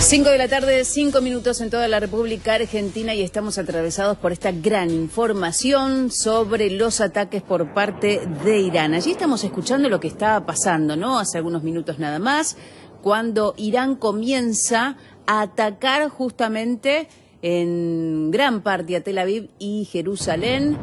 5 de la tarde, 5 minutos en toda la República Argentina y estamos atravesados por esta gran información sobre los ataques por parte de Irán. Allí estamos escuchando lo que estaba pasando, ¿no? Hace algunos minutos nada más, cuando Irán comienza a atacar justamente en gran parte a Tel Aviv y Jerusalén,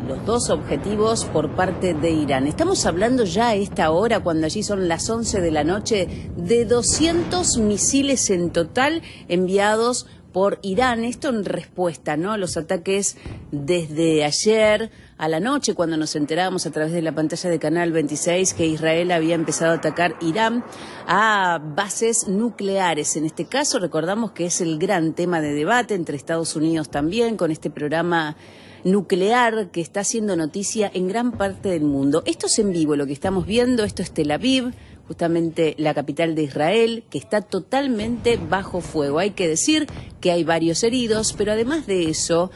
los dos objetivos por parte de Irán. Estamos hablando ya a esta hora, cuando allí son las 11 de la noche, de 200 misiles en total enviados por Irán. Esto en respuesta, ¿no?, a los ataques desde ayer a la noche, cuando nos enterábamos a través de la pantalla de Canal 26 que Israel había empezado a atacar Irán a bases nucleares. En este caso, recordamos que es el gran tema de debate entre Estados Unidos también, con este programa nuclear que está haciendo noticia en gran parte del mundo. Esto es en vivo, lo que estamos viendo, esto es Tel Aviv, justamente la capital de Israel, que está totalmente bajo fuego. Hay que decir que hay varios heridos, pero además de eso,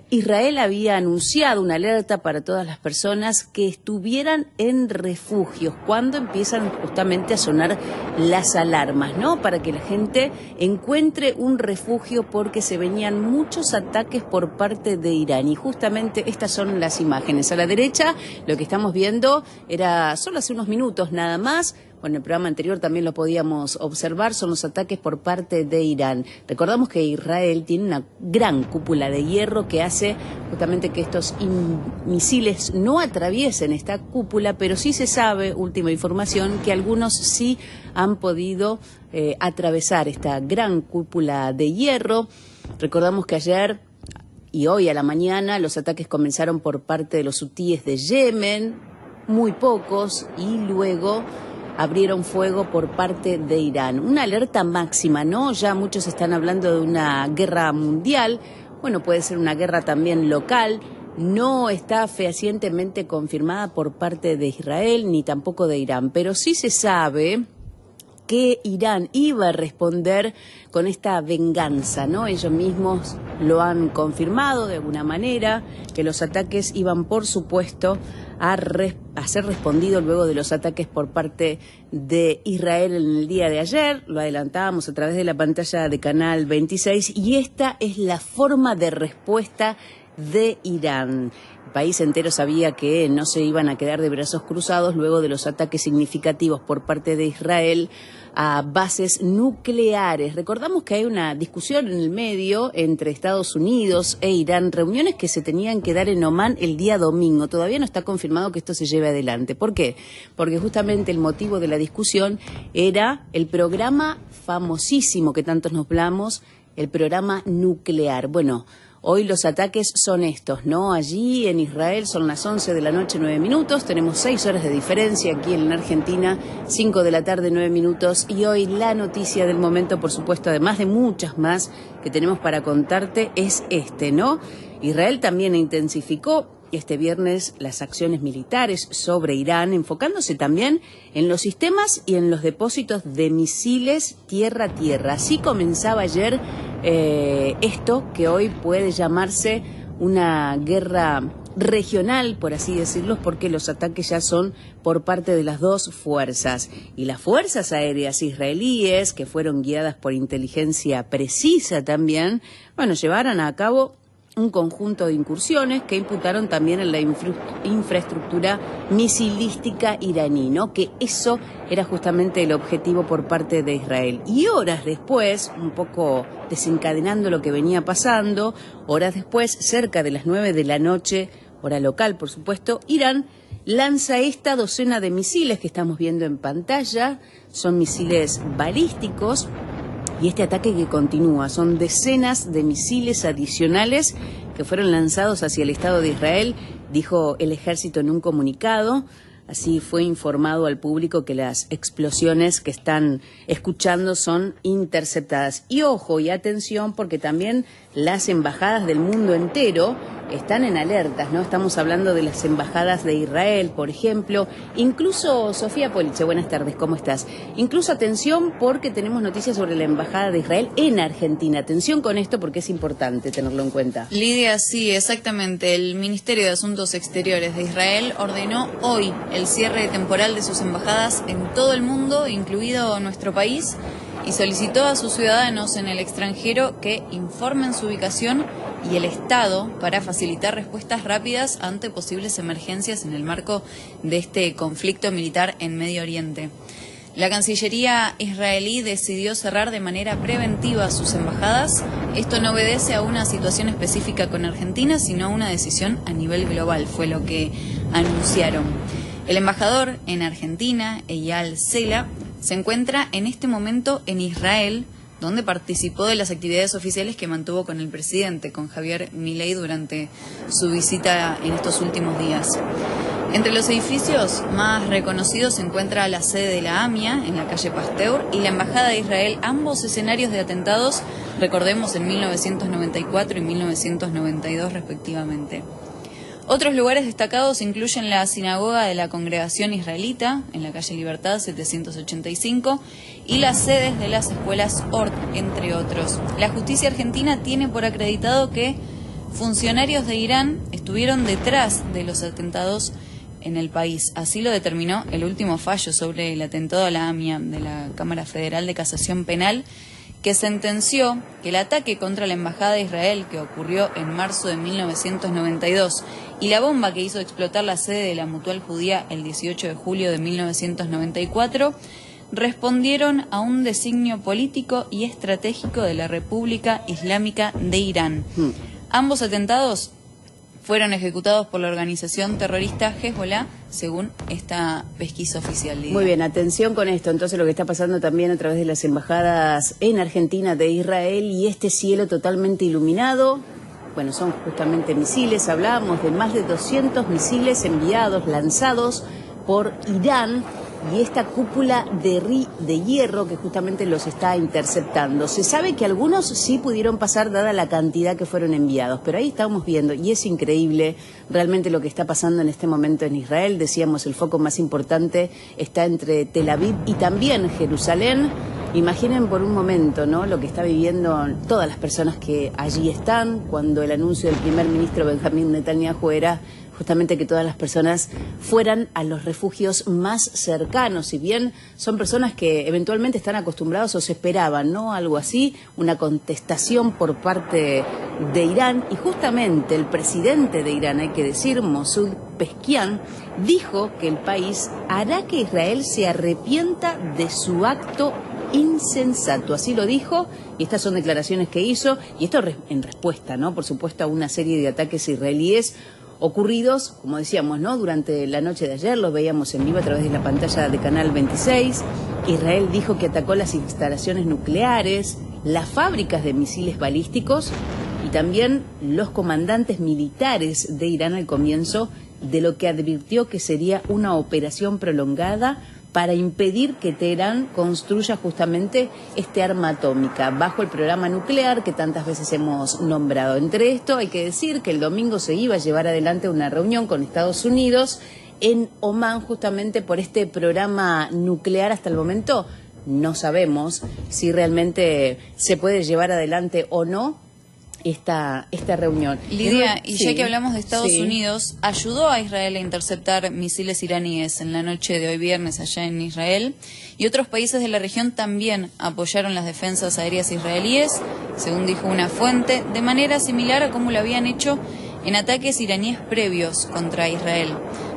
Israel había anunciado una alerta para todas las personas que estuvieran en refugios, cuando empiezan justamente a sonar las alarmas, ¿no?, para que la gente encuentre un refugio, porque se venían muchos ataques por parte de Irán. Y justamente estas son las imágenes. A la derecha, lo que estamos viendo era solo hace unos minutos nada más. Bueno, en el programa anterior también lo podíamos observar, son los ataques por parte de Irán. Recordamos que Israel tiene una gran cúpula de hierro que hace justamente que estos misiles no atraviesen esta cúpula, pero sí se sabe, última información, que algunos sí han podido atravesar esta gran cúpula de hierro. Recordamos que ayer y hoy a la mañana los ataques comenzaron por parte de los hutíes de Yemen, muy pocos, y luego abrieron fuego por parte de Irán. Una alerta máxima, ¿no? Ya muchos están hablando de una guerra mundial. Bueno, puede ser una guerra también local. No está fehacientemente confirmada por parte de Israel ni tampoco de Irán, pero sí se sabe que Irán iba a responder con esta venganza, ¿no? Ellos mismos lo han confirmado de alguna manera, que los ataques iban, por supuesto, a ser respondido luego de los ataques por parte de Israel en el día de ayer. Lo adelantábamos a través de la pantalla de Canal 26, y esta es la forma de respuesta de Irán. El país entero sabía que no se iban a quedar de brazos cruzados luego de los ataques significativos por parte de Israel a bases nucleares. Recordamos que hay una discusión en el medio entre Estados Unidos e Irán, reuniones que se tenían que dar en Omán el día domingo. Todavía no está confirmado que esto se lleve adelante. ¿Por qué? Porque justamente el motivo de la discusión era el programa famosísimo que tantos nos hablamos, el programa nuclear. Bueno, hoy los ataques son estos, ¿no? Allí en Israel son las 11 de la noche, 9 minutos. Tenemos 6 horas de diferencia aquí en la Argentina, 5 de la tarde, 9 minutos. Y hoy la noticia del momento, por supuesto, además de muchas más que tenemos para contarte, es ¿no? Israel también intensificó este viernes las acciones militares sobre Irán, enfocándose también en los sistemas y en los depósitos de misiles tierra-tierra. Así comenzaba ayer esto que hoy puede llamarse una guerra regional, por así decirlo, porque los ataques ya son por parte de las dos fuerzas. Y las fuerzas aéreas israelíes, que fueron guiadas por inteligencia precisa también, bueno, llevaron a cabo un conjunto de incursiones que imputaron también en la infraestructura misilística iraní, ¿no? Que eso era justamente el objetivo por parte de Israel. Y horas después, un poco desencadenando lo que venía pasando, horas después, cerca de las 9 de la noche, hora local, por supuesto, Irán lanza esta docena de misiles que estamos viendo en pantalla. Son misiles balísticos. Y este ataque que continúa, son decenas de misiles adicionales que fueron lanzados hacia el Estado de Israel, dijo el ejército en un comunicado. Así fue informado al público que las explosiones que están escuchando son interceptadas. Y ojo y atención, porque también las embajadas del mundo entero están en alertas, ¿no? Estamos hablando de las embajadas de Israel, por ejemplo. Incluso, Sofía Poliche, buenas tardes, ¿cómo estás? Incluso atención, porque tenemos noticias sobre la embajada de Israel en Argentina. Atención con esto porque es importante tenerlo en cuenta. Lidia, sí, exactamente. El Ministerio de Asuntos Exteriores de Israel ordenó hoy el cierre temporal de sus embajadas en todo el mundo, incluido nuestro país. y solicitó a sus ciudadanos en el extranjero que informen su ubicación y el estado para facilitar respuestas rápidas ante posibles emergencias en el marco de este conflicto militar en Medio Oriente. La Cancillería israelí decidió cerrar de manera preventiva sus embajadas. Esto no obedece a una situación específica con Argentina, sino a una decisión a nivel global, fue lo que anunciaron. El embajador en Argentina, Eyal Sela, se encuentra en este momento en Israel, donde participó de las actividades oficiales que mantuvo con el presidente, con Javier Milei, durante su visita en estos últimos días. Entre los edificios más reconocidos se encuentra la sede de la AMIA, en la calle Pasteur, y la Embajada de Israel, ambos escenarios de atentados, recordemos, en 1994 y 1992 respectivamente. Otros lugares destacados incluyen la sinagoga de la Congregación Israelita, en la calle Libertad 785, y las sedes de las escuelas Ort, entre otros. La justicia argentina tiene por acreditado que funcionarios de Irán estuvieron detrás de los atentados en el país. Así lo determinó el último fallo sobre el atentado a la AMIA de la Cámara Federal de Casación Penal, que sentenció que el ataque contra la Embajada de Israel, que ocurrió en marzo de 1992, y la bomba que hizo explotar la sede de la Mutual Judía el 18 de julio de 1994, respondieron a un designio político y estratégico de la República Islámica de Irán. Ambos atentados fueron ejecutados por la organización terrorista Hezbollah, según esta pesquisa oficial. Muy bien, atención con esto. Entonces, lo que está pasando también a través de las embajadas en Argentina de Israel y este cielo totalmente iluminado. Bueno, son justamente misiles. Hablábamos de más de 200 misiles enviados, lanzados por Irán, y esta cúpula de hierro que justamente los está interceptando. Se sabe que algunos sí pudieron pasar dada la cantidad que fueron enviados, pero ahí estamos viendo, y es increíble realmente lo que está pasando en este momento en Israel. Decíamos, el foco más importante está entre Tel Aviv y también Jerusalén. Imaginen por un momento, ¿no?, lo que está viviendo todas las personas que allí están, cuando el anuncio del primer ministro Benjamín Netanyahu era justamente que todas las personas fueran a los refugios más cercanos. Si bien son personas que eventualmente están acostumbrados o se esperaban, ¿no?, algo así, una contestación por parte de Irán. Y justamente el presidente de Irán, hay que decir, Masoud Pezeshkian, dijo que el país hará que Israel se arrepienta de su acto insensato. Así lo dijo, y estas son declaraciones que hizo, y esto en respuesta, ¿no?, por supuesto, a una serie de ataques israelíes ocurridos, como decíamos, ¿no?, durante la noche de ayer. Los veíamos en vivo a través de la pantalla de Canal 26. Israel dijo que atacó las instalaciones nucleares, las fábricas de misiles balísticos y también los comandantes militares de Irán al comienzo de lo que advirtió que sería una operación prolongada para impedir que Teherán construya justamente este arma atómica bajo el programa nuclear que tantas veces hemos nombrado. Entre esto hay que decir que el domingo se iba a llevar adelante una reunión con Estados Unidos en Omán justamente por este programa nuclear. Hasta el momento no sabemos si realmente se puede llevar adelante o no esta reunión. Lidia, y ya que hablamos de Estados Unidos, ayudó a Israel a interceptar misiles iraníes en la noche de hoy viernes allá en Israel, y otros países de la región también apoyaron las defensas aéreas israelíes, según dijo una fuente, de manera similar a como lo habían hecho en ataques iraníes previos contra Israel.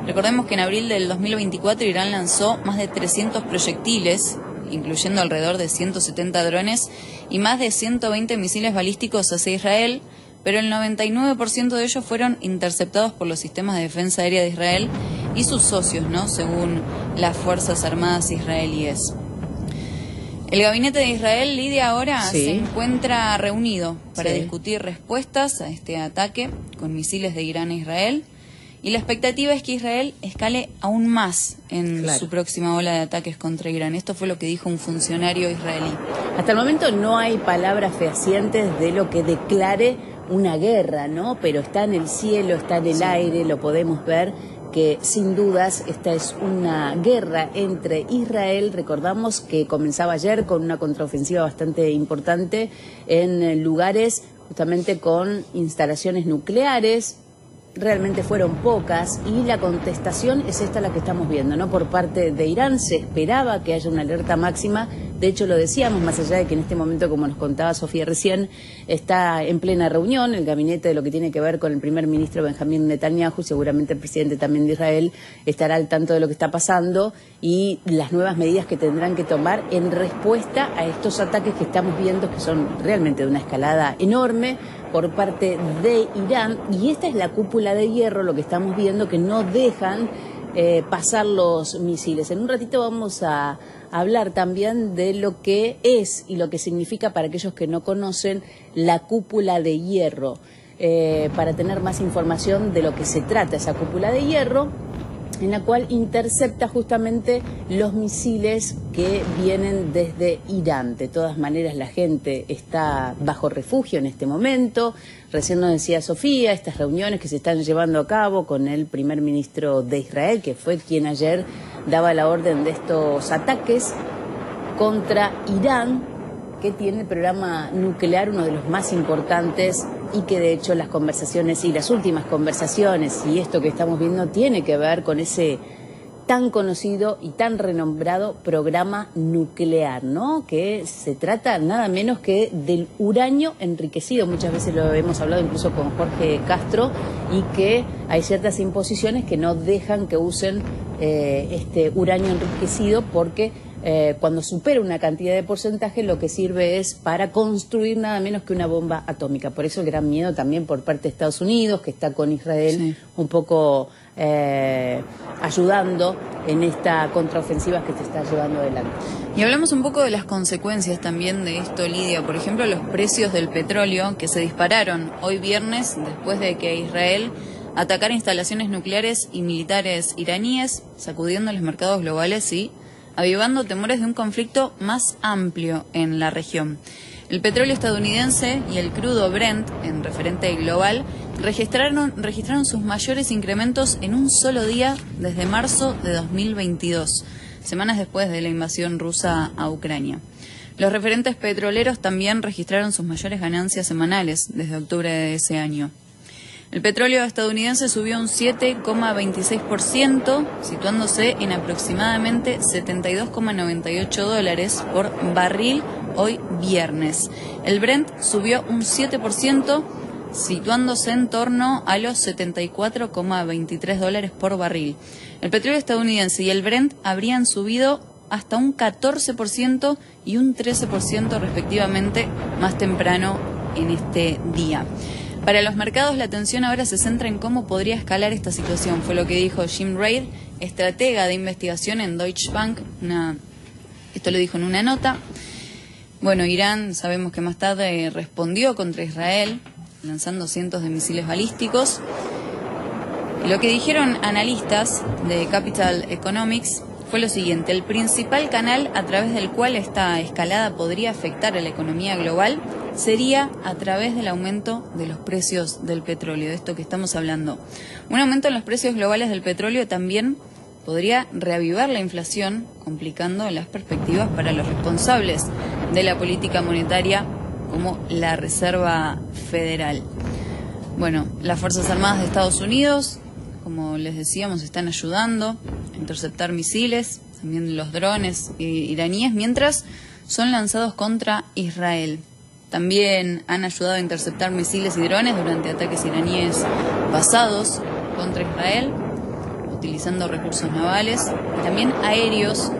Recordemos que en abril del 2024 Irán lanzó más de 300 proyectiles, incluyendo alrededor de 170 drones y más de 120 misiles balísticos hacia Israel, pero el 99% de ellos fueron interceptados por los sistemas de defensa aérea de Israel y sus socios, ¿no?, según las Fuerzas Armadas israelíes. El gabinete de Israel, Lidia, ahora se encuentra reunido para discutir respuestas a este ataque con misiles de Irán a Israel. Y la expectativa es que Israel escale aún más en su próxima ola de ataques contra Irán. Esto fue lo que dijo un funcionario israelí. Hasta el momento no hay palabras fehacientes de lo que declare una guerra, ¿no? Pero está en el cielo, está en el aire, lo podemos ver, que sin dudas esta es una guerra entre Israel. Recordamos que comenzaba ayer con una contraofensiva bastante importante en lugares justamente con instalaciones nucleares. Realmente fueron pocas y la contestación es esta la que estamos viendo, ¿no? Por parte de Irán se esperaba que haya una alerta máxima De hecho, lo decíamos, más allá de que en este momento, como nos contaba Sofía recién, está en plena reunión el gabinete de lo que tiene que ver con el primer ministro Benjamín Netanyahu, y seguramente el presidente también de Israel estará al tanto de lo que está pasando y las nuevas medidas que tendrán que tomar en respuesta a estos ataques que estamos viendo, que son realmente de una escalada enorme por parte de Irán. Y esta es la cúpula de hierro, lo que estamos viendo, que no dejan pasar los misiles. En un ratito vamos a hablar también de lo que es y lo que significa para aquellos que no conocen la cúpula de hierro, para tener más información de lo que se trata esa cúpula de hierro, en la cual intercepta justamente los misiles que vienen desde Irán. De todas maneras, la gente está bajo refugio en este momento. Recién nos decía Sofía, estas reuniones que se están llevando a cabo con el primer ministro de Israel, que fue quien ayer daba la orden de estos ataques contra Irán, que tiene el programa nuclear, uno de los más importantes, y que de hecho las conversaciones y las últimas conversaciones y esto que estamos viendo tiene que ver con ese tan conocido y tan renombrado programa nuclear, ¿no? Que se trata nada menos que del uranio enriquecido. Muchas veces lo hemos hablado incluso con Jorge Castro, y que hay ciertas imposiciones que no dejan que usen este uranio enriquecido, porque cuando supera una cantidad de porcentaje, lo que sirve es para construir nada menos que una bomba atómica. Por eso el gran miedo también por parte de Estados Unidos, que está con Israel, sí, un poco ayudando en esta contraofensiva que se está llevando adelante. Y hablamos un poco de las consecuencias también de esto, Lidia. Por ejemplo, los precios del petróleo, que se dispararon hoy viernes después de que Israel atacara instalaciones nucleares y militares iraníes, sacudiendo los mercados globales y avivando temores de un conflicto más amplio en la región. El petróleo estadounidense y el crudo Brent, en referente global, registraron sus mayores incrementos en un solo día desde marzo de 2022, semanas después de la invasión rusa a Ucrania. Los referentes petroleros también registraron sus mayores ganancias semanales desde octubre de ese año. El petróleo estadounidense subió un 7,26%, situándose en aproximadamente $72,98 por barril hoy viernes. El Brent subió un 7%, situándose en torno a los $74,23 por barril. El petróleo estadounidense y el Brent habrían subido hasta un 14% y un 13% respectivamente más temprano en este día. Para los mercados, la atención ahora se centra en cómo podría escalar esta situación. Fue lo que dijo Jim Reid, estratega de investigación en Deutsche Bank. Esto lo dijo en una nota. Bueno, Irán, sabemos que más tarde respondió contra Israel, lanzando cientos de misiles balísticos. Y lo que dijeron analistas de Capital Economics fue lo siguiente: el principal canal a través del cual esta escalada podría afectar a la economía global sería a través del aumento de los precios del petróleo, de esto que estamos hablando. Un aumento en los precios globales del petróleo también podría reavivar la inflación, complicando las perspectivas para los responsables de la política monetaria, como la Reserva Federal. Bueno, las Fuerzas Armadas de Estados Unidos, como les decíamos, están ayudando a interceptar misiles, también los drones iraníes, mientras son lanzados contra Israel. También han ayudado a interceptar misiles y drones durante ataques iraníes pasados contra Israel, utilizando recursos navales y también aéreos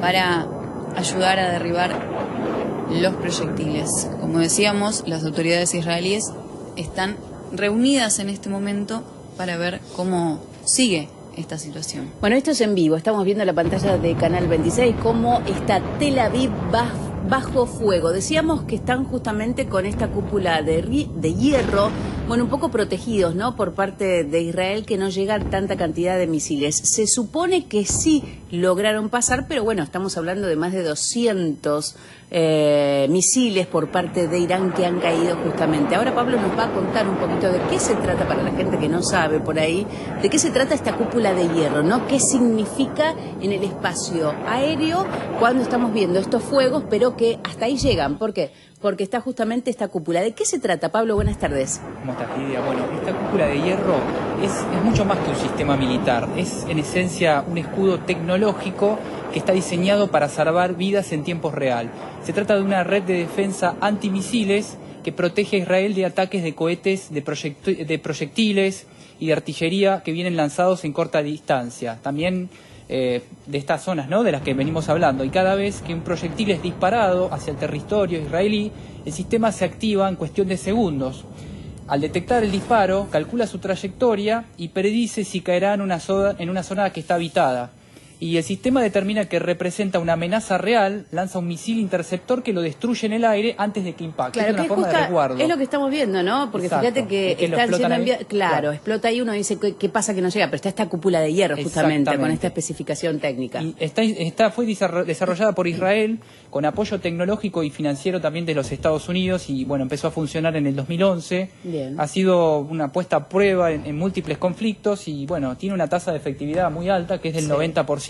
para ayudar a derribar los proyectiles. Como decíamos, las autoridades israelíes están reunidas en este momento para ver cómo sigue esta situación. Bueno, esto es en vivo. Estamos viendo la pantalla de Canal 26 cómo está Tel Aviv bajo fuego. Decíamos que están justamente con esta cúpula de hierro, bueno, un poco protegidos, ¿no?, por parte de Israel, que no llega tanta cantidad de misiles. Se supone que sí lograron pasar, pero bueno, estamos hablando de más de 200 misiles por parte de Irán que han caído justamente. Ahora Pablo nos va a contar un poquito de qué se trata, para la gente que no sabe por ahí, de qué se trata esta cúpula de hierro, ¿no? ¿Qué significa en el espacio aéreo cuando estamos viendo estos fuegos, pero que hasta ahí llegan? ¿Por qué? Porque está justamente esta cúpula. ¿De qué se trata, Pablo? Buenas tardes. ¿Cómo estás, Lidia? Bueno, esta cúpula de hierro es mucho más que un sistema militar. Es, en esencia, un escudo tecnológico que está diseñado para salvar vidas en tiempo real. Se trata de una red de defensa antimisiles que protege a Israel de ataques de cohetes, de proyectiles y de artillería que vienen lanzados en corta distancia. También de estas zonas, ¿no?, de las que venimos hablando, y cada vez que un proyectil es disparado hacia el territorio israelí, el sistema se activa en cuestión de segundos. Al detectar el disparo, calcula su trayectoria y predice si caerá en una zona que está habitada. Y el sistema determina que representa una amenaza real, lanza un misil interceptor que lo destruye en el aire antes de que impacte. Claro, es una forma de resguardo. Es lo que estamos viendo, ¿no? Porque exacto, fíjate que está siendo claro, explota ahí, uno dice qué pasa que no llega, pero está esta cúpula de hierro justamente con esta especificación técnica. Y fue desarrollada por Israel con apoyo tecnológico y financiero también de los Estados Unidos y bueno, empezó a funcionar en el 2011. Bien. Ha sido una puesta a prueba en múltiples conflictos y bueno, tiene una tasa de efectividad muy alta que es del 90%.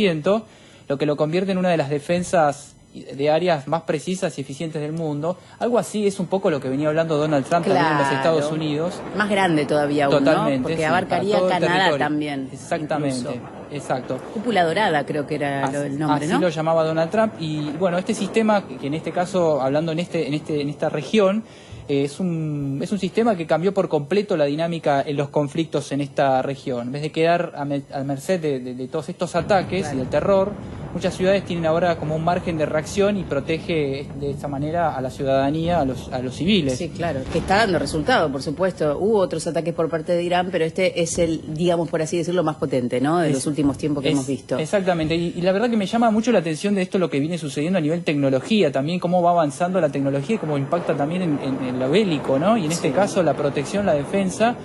Lo que lo convierte en una de las defensas de áreas más precisas y eficientes del mundo. Algo así es un poco lo que venía hablando Donald Trump también en los Estados Unidos. Más grande todavía aún, totalmente, ¿no? Porque sí, abarcaría Canadá también. Exactamente, incluso. Exacto. Cúpula dorada creo que era el nombre, ¿no? Así lo llamaba Donald Trump. Y bueno, este sistema, que en este caso, hablando en esta región, es un sistema que cambió por completo la dinámica en los conflictos en esta región. En vez de quedar a merced de todos estos ataques y del terror, muchas ciudades tienen ahora como un margen de reacción y protege de esa manera a la ciudadanía, a los civiles. Sí, claro, que está dando resultado, por supuesto. Hubo otros ataques por parte de Irán, pero este es el, digamos, por así decirlo, más potente, ¿no?, de los últimos tiempos que hemos visto. Exactamente, y la verdad que me llama mucho la atención de esto lo que viene sucediendo a nivel tecnología, también cómo va avanzando la tecnología y cómo impacta también en lo bélico, ¿no? Y en este caso la protección, la defensa,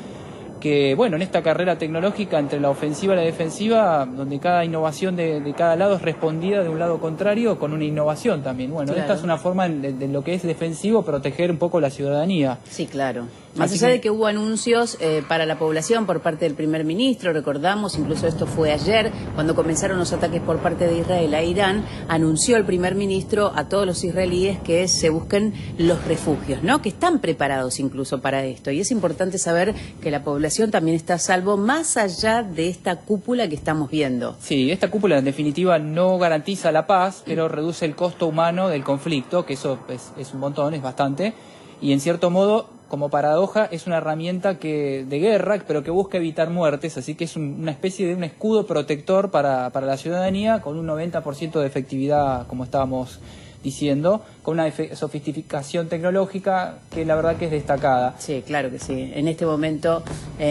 que bueno, en esta carrera tecnológica entre la ofensiva y la defensiva, donde cada innovación de cada lado es respondida de un lado contrario con una innovación también. Bueno, esta es una forma de lo que es defensivo, proteger un poco la ciudadanía. Sí, claro. Más allá de que hubo anuncios para la población por parte del primer ministro, recordamos, incluso esto fue ayer, cuando comenzaron los ataques por parte de Israel a Irán, anunció el primer ministro a todos los israelíes que se busquen los refugios, ¿no?, que están preparados incluso para esto. Y es importante saber que la población también está a salvo más allá de esta cúpula que estamos viendo. Sí, esta cúpula en definitiva no garantiza la paz, pero reduce el costo humano del conflicto, que eso es un montón, es bastante, y en cierto modo, como paradoja, es una herramienta de guerra, pero que busca evitar muertes, así que es una especie de un escudo protector para la ciudadanía con un 90% de efectividad, como estábamos diciendo, con una sofisticación tecnológica que la verdad que es destacada. Sí, claro que sí, en este momento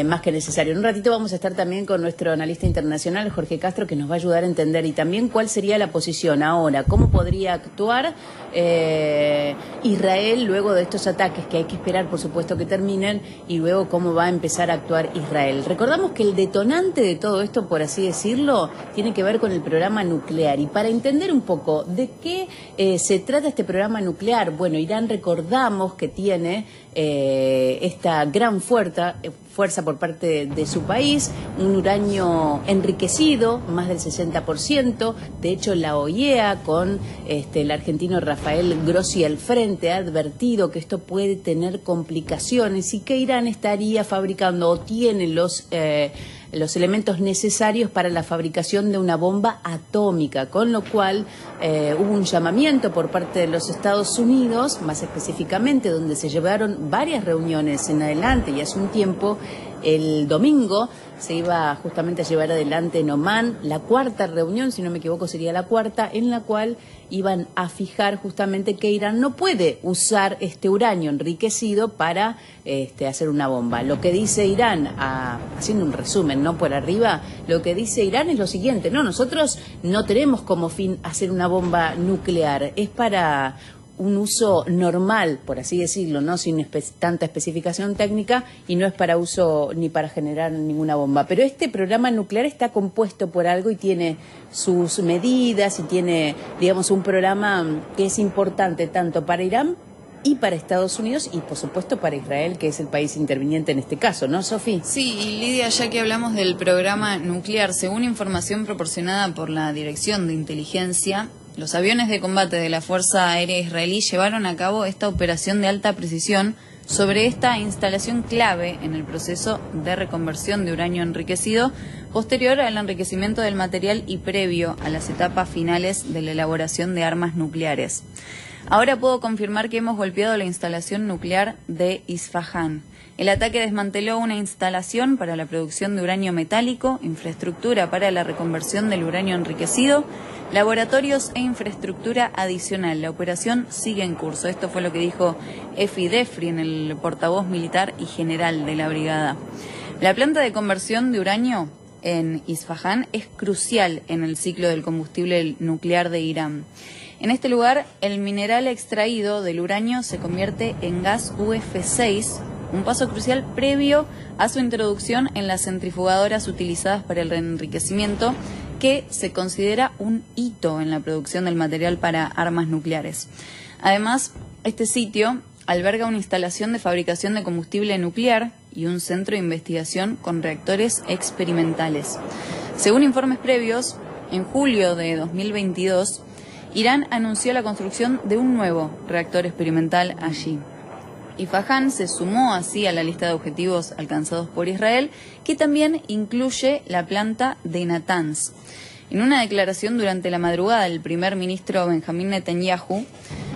más que necesario. En un ratito vamos a estar también con nuestro analista internacional, Jorge Castro, que nos va a ayudar a entender y también cuál sería la posición ahora, cómo podría actuar Israel luego de estos ataques, que hay que esperar por supuesto que terminen, y luego cómo va a empezar a actuar Israel. Recordamos que el detonante de todo esto, por así decirlo, tiene que ver con el programa nuclear, y para entender un poco de qué se trata este programa nuclear, bueno, Irán, recordamos que tiene esta gran fuerza por parte de su país, un uranio enriquecido, más del 60%. De hecho, la OIEA, con el argentino Rafael Grossi al frente, ha advertido que esto puede tener complicaciones y que Irán estaría fabricando o tiene los elementos necesarios para la fabricación de una bomba atómica, con lo cual hubo un llamamiento por parte de los Estados Unidos, más específicamente donde se llevaron varias reuniones en adelante y hace un tiempo. El domingo se iba justamente a llevar adelante en Omán la cuarta reunión, si no me equivoco sería la cuarta, en la cual iban a fijar justamente que Irán no puede usar este uranio enriquecido para hacer una bomba. Lo que dice Irán, haciendo un resumen, ¿no?, por arriba, lo que dice Irán es lo siguiente: no, nosotros no tenemos como fin hacer una bomba nuclear, es para un uso normal, por así decirlo, ¿no? Sin tanta especificación técnica, y no es para uso ni para generar ninguna bomba. Pero este programa nuclear está compuesto por algo y tiene sus medidas y tiene, digamos, un programa que es importante tanto para Irán y para Estados Unidos y, por supuesto, para Israel, que es el país interviniente en este caso, ¿no, Sofi? Sí, y Lidia, ya que hablamos del programa nuclear, según información proporcionada por la Dirección de Inteligencia, los aviones de combate de la Fuerza Aérea Israelí llevaron a cabo esta operación de alta precisión sobre esta instalación clave en el proceso de reconversión de uranio enriquecido, posterior al enriquecimiento del material y previo a las etapas finales de la elaboración de armas nucleares. Ahora puedo confirmar que hemos golpeado la instalación nuclear de Isfahán. El ataque desmanteló una instalación para la producción de uranio metálico, infraestructura para la reconversión del uranio enriquecido, laboratorios e infraestructura adicional. La operación sigue en curso. Esto fue lo que dijo Efi Defrin, el portavoz militar y general de la brigada. La planta de conversión de uranio en Isfahán es crucial en el ciclo del combustible nuclear de Irán. En este lugar, el mineral extraído del uranio se convierte en gas UF6, un paso crucial previo a su introducción en las centrifugadoras utilizadas para el enriquecimiento, que se considera un hito en la producción del material para armas nucleares. Además, este sitio alberga una instalación de fabricación de combustible nuclear y un centro de investigación con reactores experimentales. Según informes previos, en julio de 2022, Irán anunció la construcción de un nuevo reactor experimental allí. Isfahán se sumó así a la lista de objetivos alcanzados por Israel, que también incluye la planta de Natanz. En una declaración durante la madrugada, el primer ministro Benjamín Netanyahu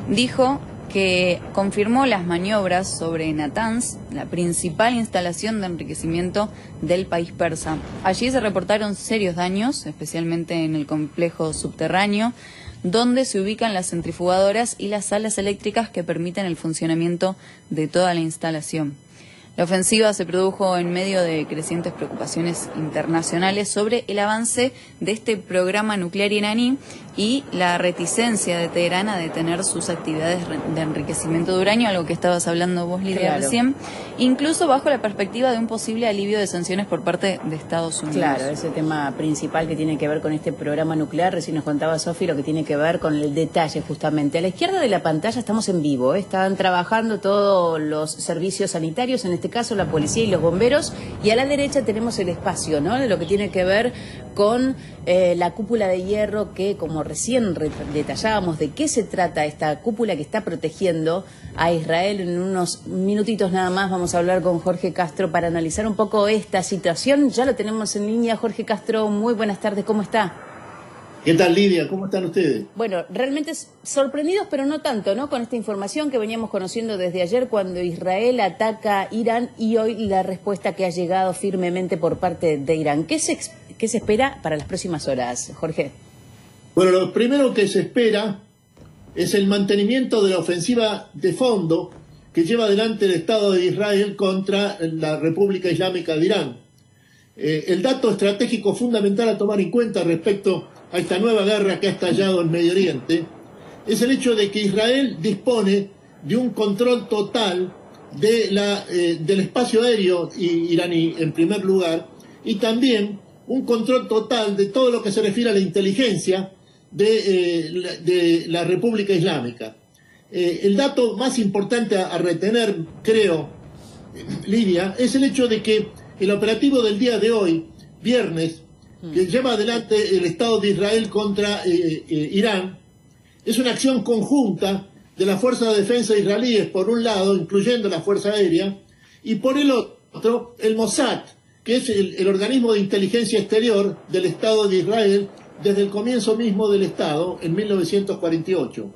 dijo que confirmó las maniobras sobre Natanz, la principal instalación de enriquecimiento del país persa. Allí se reportaron serios daños, especialmente en el complejo subterráneo, donde se ubican las centrifugadoras y las salas eléctricas que permiten el funcionamiento de toda la instalación. La ofensiva se produjo en medio de crecientes preocupaciones internacionales sobre el avance de este programa nuclear iraní y la reticencia de Teherán a detener sus actividades de enriquecimiento de uranio, algo que estabas hablando vos, Lidia, recién, incluso bajo la perspectiva de un posible alivio de sanciones por parte de Estados Unidos. Claro, ese tema principal que tiene que ver con este programa nuclear, recién nos contaba Sofi lo que tiene que ver con el detalle justamente. A la izquierda de la pantalla estamos en vivo, están trabajando todos los servicios sanitarios, en este caso la policía y los bomberos, y a la derecha tenemos el espacio, ¿no? De lo que tiene que ver con la cúpula de hierro, que como recién detallábamos de qué se trata esta cúpula que está protegiendo a Israel. En unos minutitos nada más vamos a hablar con Jorge Castro para analizar un poco esta situación. Ya lo tenemos en línea. Jorge Castro, muy buenas tardes, ¿cómo está? ¿Qué tal, Lidia? ¿Cómo están ustedes? Bueno, realmente sorprendidos, pero no tanto, ¿no? Con esta información que veníamos conociendo desde ayer, cuando Israel ataca a Irán, y hoy la respuesta que ha llegado firmemente por parte de Irán. ¿Qué se espera para las próximas horas, Jorge? Bueno, lo primero que se espera es el mantenimiento de la ofensiva de fondo que lleva adelante el Estado de Israel contra la República Islámica de Irán. El dato estratégico fundamental a tomar en cuenta respecto a esta nueva guerra que ha estallado en Medio Oriente es el hecho de que Israel dispone de un control total del espacio aéreo iraní, en primer lugar, y también un control total de todo lo que se refiere a la inteligencia de la República Islámica. El dato más importante a retener, creo, Lidia, es el hecho de que el operativo del día de hoy, viernes, que lleva adelante el Estado de Israel contra Irán, es una acción conjunta de las fuerzas de defensa israelíes, por un lado, incluyendo la Fuerza Aérea, y por el otro, el Mossad, que es el organismo de inteligencia exterior del Estado de Israel desde el comienzo mismo del Estado, en 1948.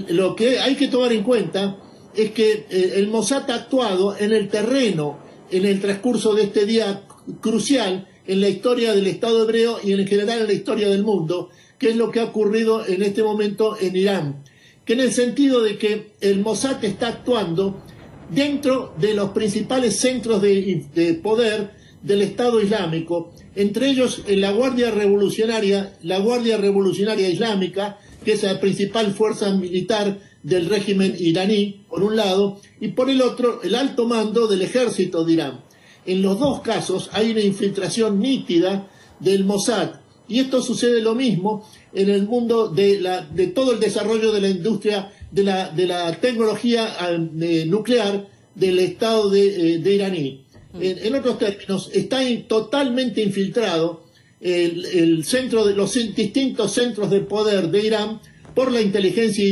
Lo que hay que tomar en cuenta es que el Mossad ha actuado en el terreno, en el transcurso de este día crucial en la historia del Estado hebreo y en general en la historia del mundo, que es lo que ha ocurrido en este momento en Irán, que en el sentido de que el Mossad está actuando dentro de los principales centros de poder del Estado Islámico, entre ellos la Guardia Revolucionaria Islámica, que es la principal fuerza militar del régimen iraní, por un lado, y por el otro, el alto mando del ejército de Irán. En los dos casos hay una infiltración nítida del Mossad, y esto sucede lo mismo en el mundo de todo el desarrollo de la industria de la tecnología nuclear del Estado de iraní. En otros términos, está totalmente infiltrado el centro de los distintos centros de poder de Irán por la inteligencia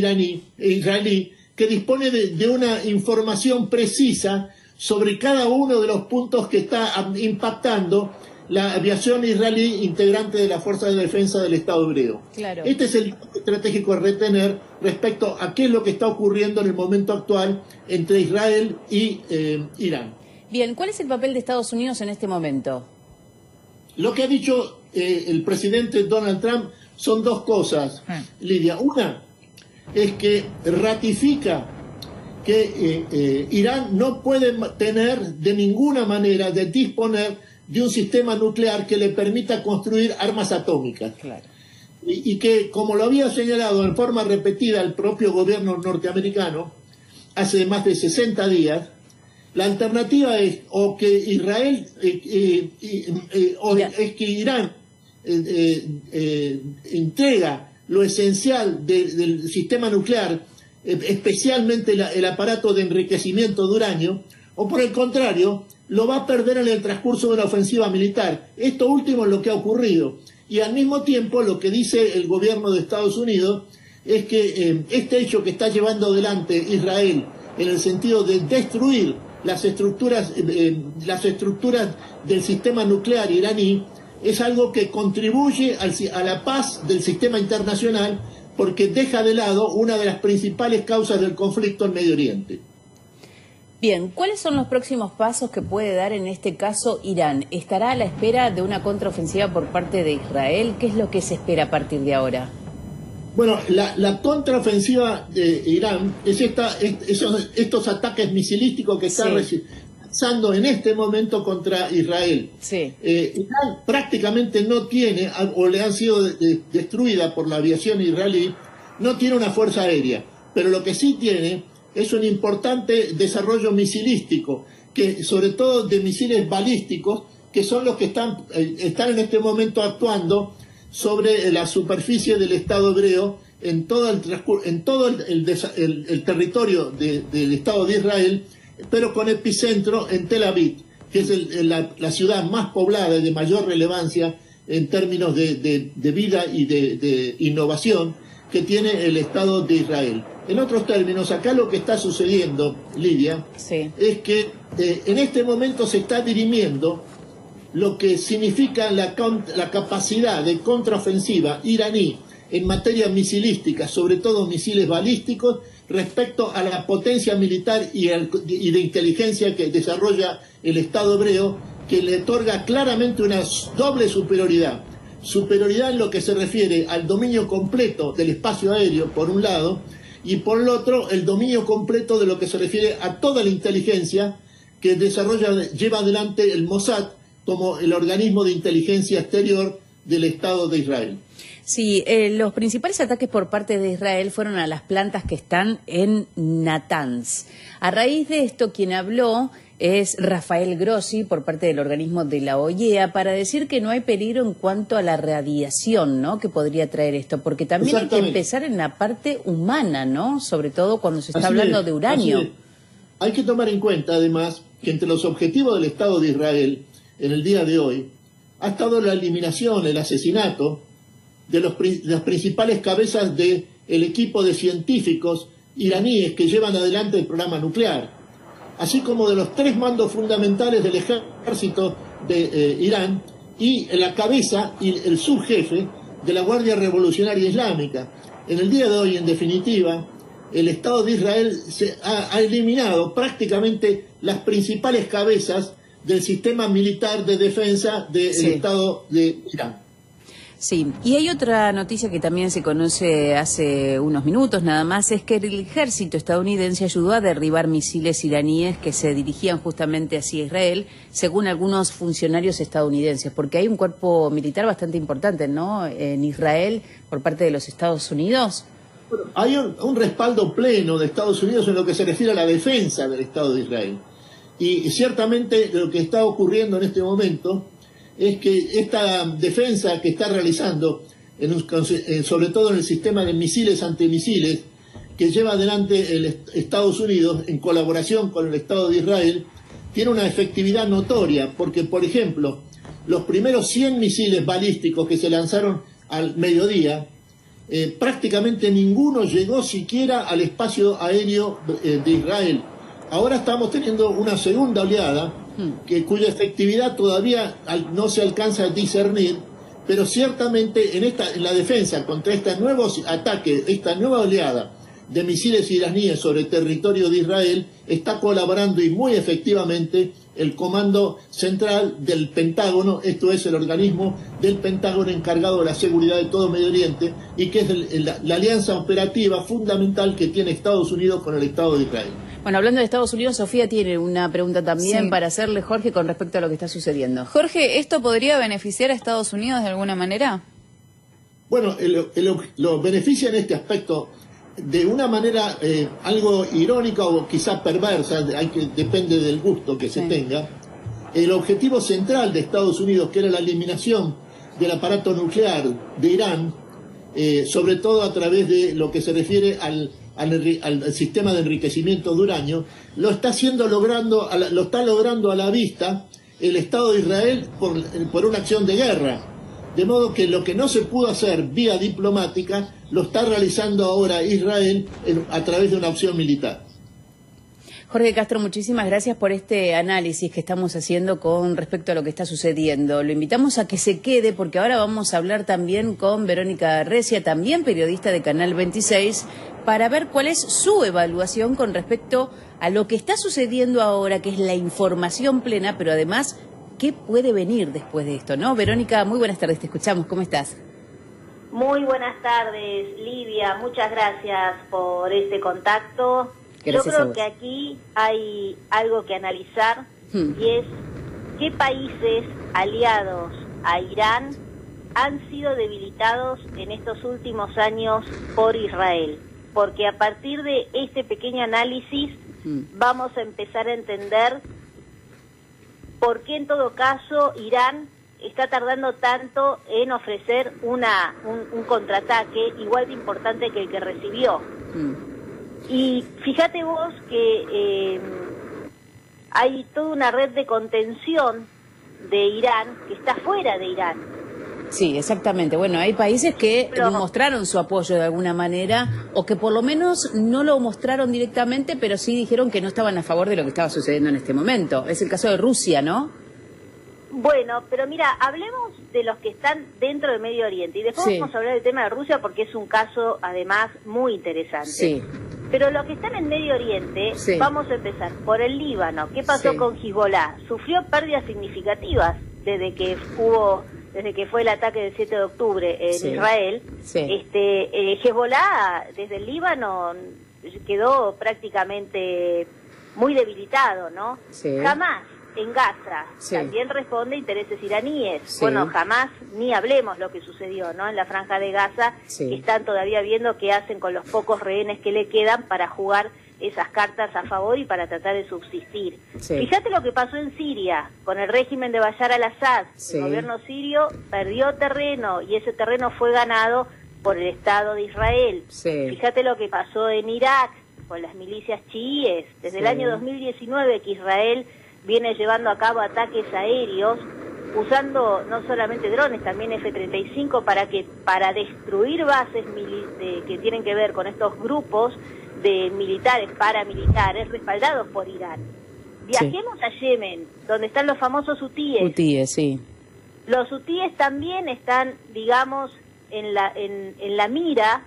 israelí, que dispone de una información precisa sobre cada uno de los puntos que está impactando la aviación israelí integrante de la Fuerza de Defensa del Estado hebreo. Claro. Este es el punto estratégico a retener respecto a qué es lo que está ocurriendo en el momento actual entre Israel y Irán. Bien, ¿cuál es el papel de Estados Unidos en este momento? Lo que ha dicho el presidente Donald Trump son dos cosas, Lidia. Una es que ratifica que Irán no puede tener de ninguna manera de disponer de un sistema nuclear que le permita construir armas atómicas. Claro. Y que, como lo había señalado en forma repetida el propio gobierno norteamericano hace más de 60 días, la alternativa es o que Israel es que Irán entrega lo esencial del sistema nuclear, especialmente el aparato de enriquecimiento de uranio, o por el contrario, lo va a perder en el transcurso de la ofensiva militar. Esto último es lo que ha ocurrido. Y al mismo tiempo lo que dice el gobierno de Estados Unidos es que este hecho que está llevando adelante Israel en el sentido de destruir las estructuras del sistema nuclear iraní es algo que contribuye a la paz del sistema internacional, porque deja de lado una de las principales causas del conflicto en Medio Oriente. Bien, ¿cuáles son los próximos pasos que puede dar en este caso Irán? ¿Estará a la espera de una contraofensiva por parte de Israel? ¿Qué es lo que se espera a partir de ahora? Bueno, la contraofensiva de Irán es estos ataques misilísticos que está realizando en este momento contra Israel. Sí. Irán prácticamente no tiene, o le han sido destruida por la aviación israelí, no tiene una fuerza aérea, pero lo que sí tiene es un importante desarrollo misilístico, que sobre todo de misiles balísticos, que son los que están en este momento actuando sobre la superficie del Estado hebreo en todo el territorio del Estado de Israel, pero con epicentro en Tel Aviv, que es la ciudad más poblada y de mayor relevancia en términos de vida y de innovación que tiene el Estado de Israel. En otros términos, acá lo que está sucediendo, Lidia, sí, es que en este momento se está dirimiendo lo que significa la capacidad de contraofensiva iraní en materia misilística, sobre todo misiles balísticos, respecto a la potencia militar y de inteligencia que desarrolla el Estado hebreo, que le otorga claramente una doble superioridad. Superioridad en lo que se refiere al dominio completo del espacio aéreo, por un lado, y por el otro, el dominio completo de lo que se refiere a toda la inteligencia que lleva adelante el Mossad como el organismo de inteligencia exterior del Estado de Israel. Sí, los principales ataques por parte de Israel fueron a las plantas que están en Natanz. A raíz de esto, quien habló es Rafael Grossi, por parte del organismo de la OIEA, para decir que no hay peligro en cuanto a la radiación, ¿no?, que podría traer esto, porque también hay que empezar en la parte humana, ¿no?, sobre todo cuando se está hablando de uranio. Hay que tomar en cuenta, además, que entre los objetivos del Estado de Israel en el día de hoy ha estado la eliminación, el asesinato de las principales cabezas del equipo de científicos iraníes que llevan adelante el programa nuclear, así como de los 3 mandos fundamentales del ejército de Irán y la cabeza y el subjefe de la Guardia Revolucionaria Islámica. En el día de hoy, en definitiva, el Estado de Israel ha eliminado prácticamente las principales cabezas del sistema militar de defensa del Estado de Irán. Sí, y hay otra noticia que también se conoce hace unos minutos nada más, es que el ejército estadounidense ayudó a derribar misiles iraníes que se dirigían justamente hacia Israel, según algunos funcionarios estadounidenses, porque hay un cuerpo militar bastante importante, ¿no?, en Israel por parte de los Estados Unidos. Bueno, hay un respaldo pleno de Estados Unidos en lo que se refiere a la defensa del Estado de Israel. Y ciertamente lo que está ocurriendo en este momento es que esta defensa que está realizando, sobre todo en el sistema de misiles antimisiles, que lleva adelante el Estados Unidos en colaboración con el Estado de Israel, tiene una efectividad notoria, porque, por ejemplo, los primeros 100 misiles balísticos que se lanzaron al mediodía, prácticamente ninguno llegó siquiera al espacio aéreo de Israel. Ahora estamos teniendo una segunda oleada, cuya efectividad todavía no se alcanza a discernir, pero ciertamente en la defensa contra estos nuevos ataques, esta nueva oleada de misiles iraníes sobre el territorio de Israel, está colaborando y muy efectivamente el Comando Central del Pentágono, esto es el organismo del Pentágono encargado de la seguridad de todo Medio Oriente, y que es la alianza operativa fundamental que tiene Estados Unidos con el Estado de Israel. Bueno, hablando de Estados Unidos, Sofía tiene una pregunta también para hacerle, Jorge, con respecto a lo que está sucediendo. Jorge, ¿esto podría beneficiar a Estados Unidos de alguna manera? Bueno, lo beneficia en este aspecto de una manera algo irónica o quizás perversa, depende del gusto que se tenga. El objetivo central de Estados Unidos, que era la eliminación del aparato nuclear de Irán, sobre todo a través de lo que se refiere al sistema de enriquecimiento de uranio, lo está logrando a la vista el Estado de Israel por una acción de guerra. De modo que lo que no se pudo hacer vía diplomática, lo está realizando ahora Israel a través de una opción militar. Jorge Castro, muchísimas gracias por este análisis que estamos haciendo con respecto a lo que está sucediendo. Lo invitamos a que se quede porque ahora vamos a hablar también con Verónica Recia, también periodista de Canal 26, para ver cuál es su evaluación con respecto a lo que está sucediendo ahora, que es la información plena, pero además, ¿qué puede venir después de esto, no? Verónica, muy buenas tardes, te escuchamos, ¿cómo estás? Muy buenas tardes, Livia, muchas gracias por este contacto. Gracias. Yo creo que aquí hay algo que analizar y es qué países aliados a Irán han sido debilitados en estos últimos años por Israel. Porque a partir de este pequeño análisis vamos a empezar a entender por qué en todo caso Irán está tardando tanto en ofrecer un contraataque igual de importante que el que recibió. Y fíjate vos que hay toda una red de contención de Irán que está fuera de Irán. Sí, exactamente. Bueno, hay países que mostraron su apoyo de alguna manera, o que por lo menos no lo mostraron directamente, pero sí dijeron que no estaban a favor de lo que estaba sucediendo en este momento. Es el caso de Rusia, ¿no? Bueno, pero mira, hablemos de los que están dentro del Medio Oriente y después vamos a hablar del tema de Rusia porque es un caso además muy interesante. Sí. Pero los que están en Medio Oriente, vamos a empezar por el Líbano. ¿Qué pasó con Hezbollah? Sufrió pérdidas significativas desde que fue el ataque del 7 de octubre en Israel. Hezbollah desde el Líbano quedó prácticamente muy debilitado, ¿no? Jamás en Gaza también responde a intereses iraníes. Bueno, jamás ni hablemos lo que sucedió, ¿no? En la franja de Gaza, que están todavía viendo qué hacen con los pocos rehenes que le quedan para jugar esas cartas a favor y para tratar de subsistir. Fíjate lo que pasó en Siria con el régimen de Bashar al-Assad. El gobierno sirio perdió terreno y ese terreno fue ganado por el Estado de Israel. Fíjate lo que pasó en Irak con las milicias chiíes. Desde el año 2019 que Israel viene llevando a cabo ataques aéreos usando no solamente drones, también F-35 para destruir bases que tienen que ver con estos grupos de militares, paramilitares, respaldados por Irán. Viajemos a Yemen, donde están los famosos hutíes. Hutíes, sí. Los hutíes también están, digamos, en la mira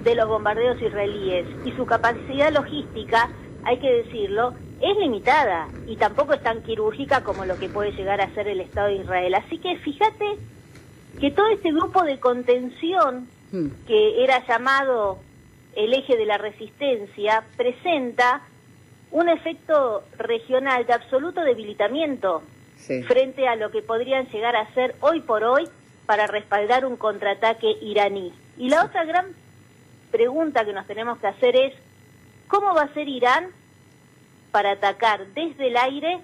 de los bombardeos israelíes y su capacidad logística, hay que decirlo, es limitada y tampoco es tan quirúrgica como lo que puede llegar a ser el Estado de Israel. Así que fíjate que todo este grupo de contención que era llamado el eje de la resistencia presenta un efecto regional de absoluto debilitamiento frente a lo que podrían llegar a ser hoy por hoy para respaldar un contraataque iraní. Y la otra gran pregunta que nos tenemos que hacer es, ¿cómo va a ser Irán para atacar desde el aire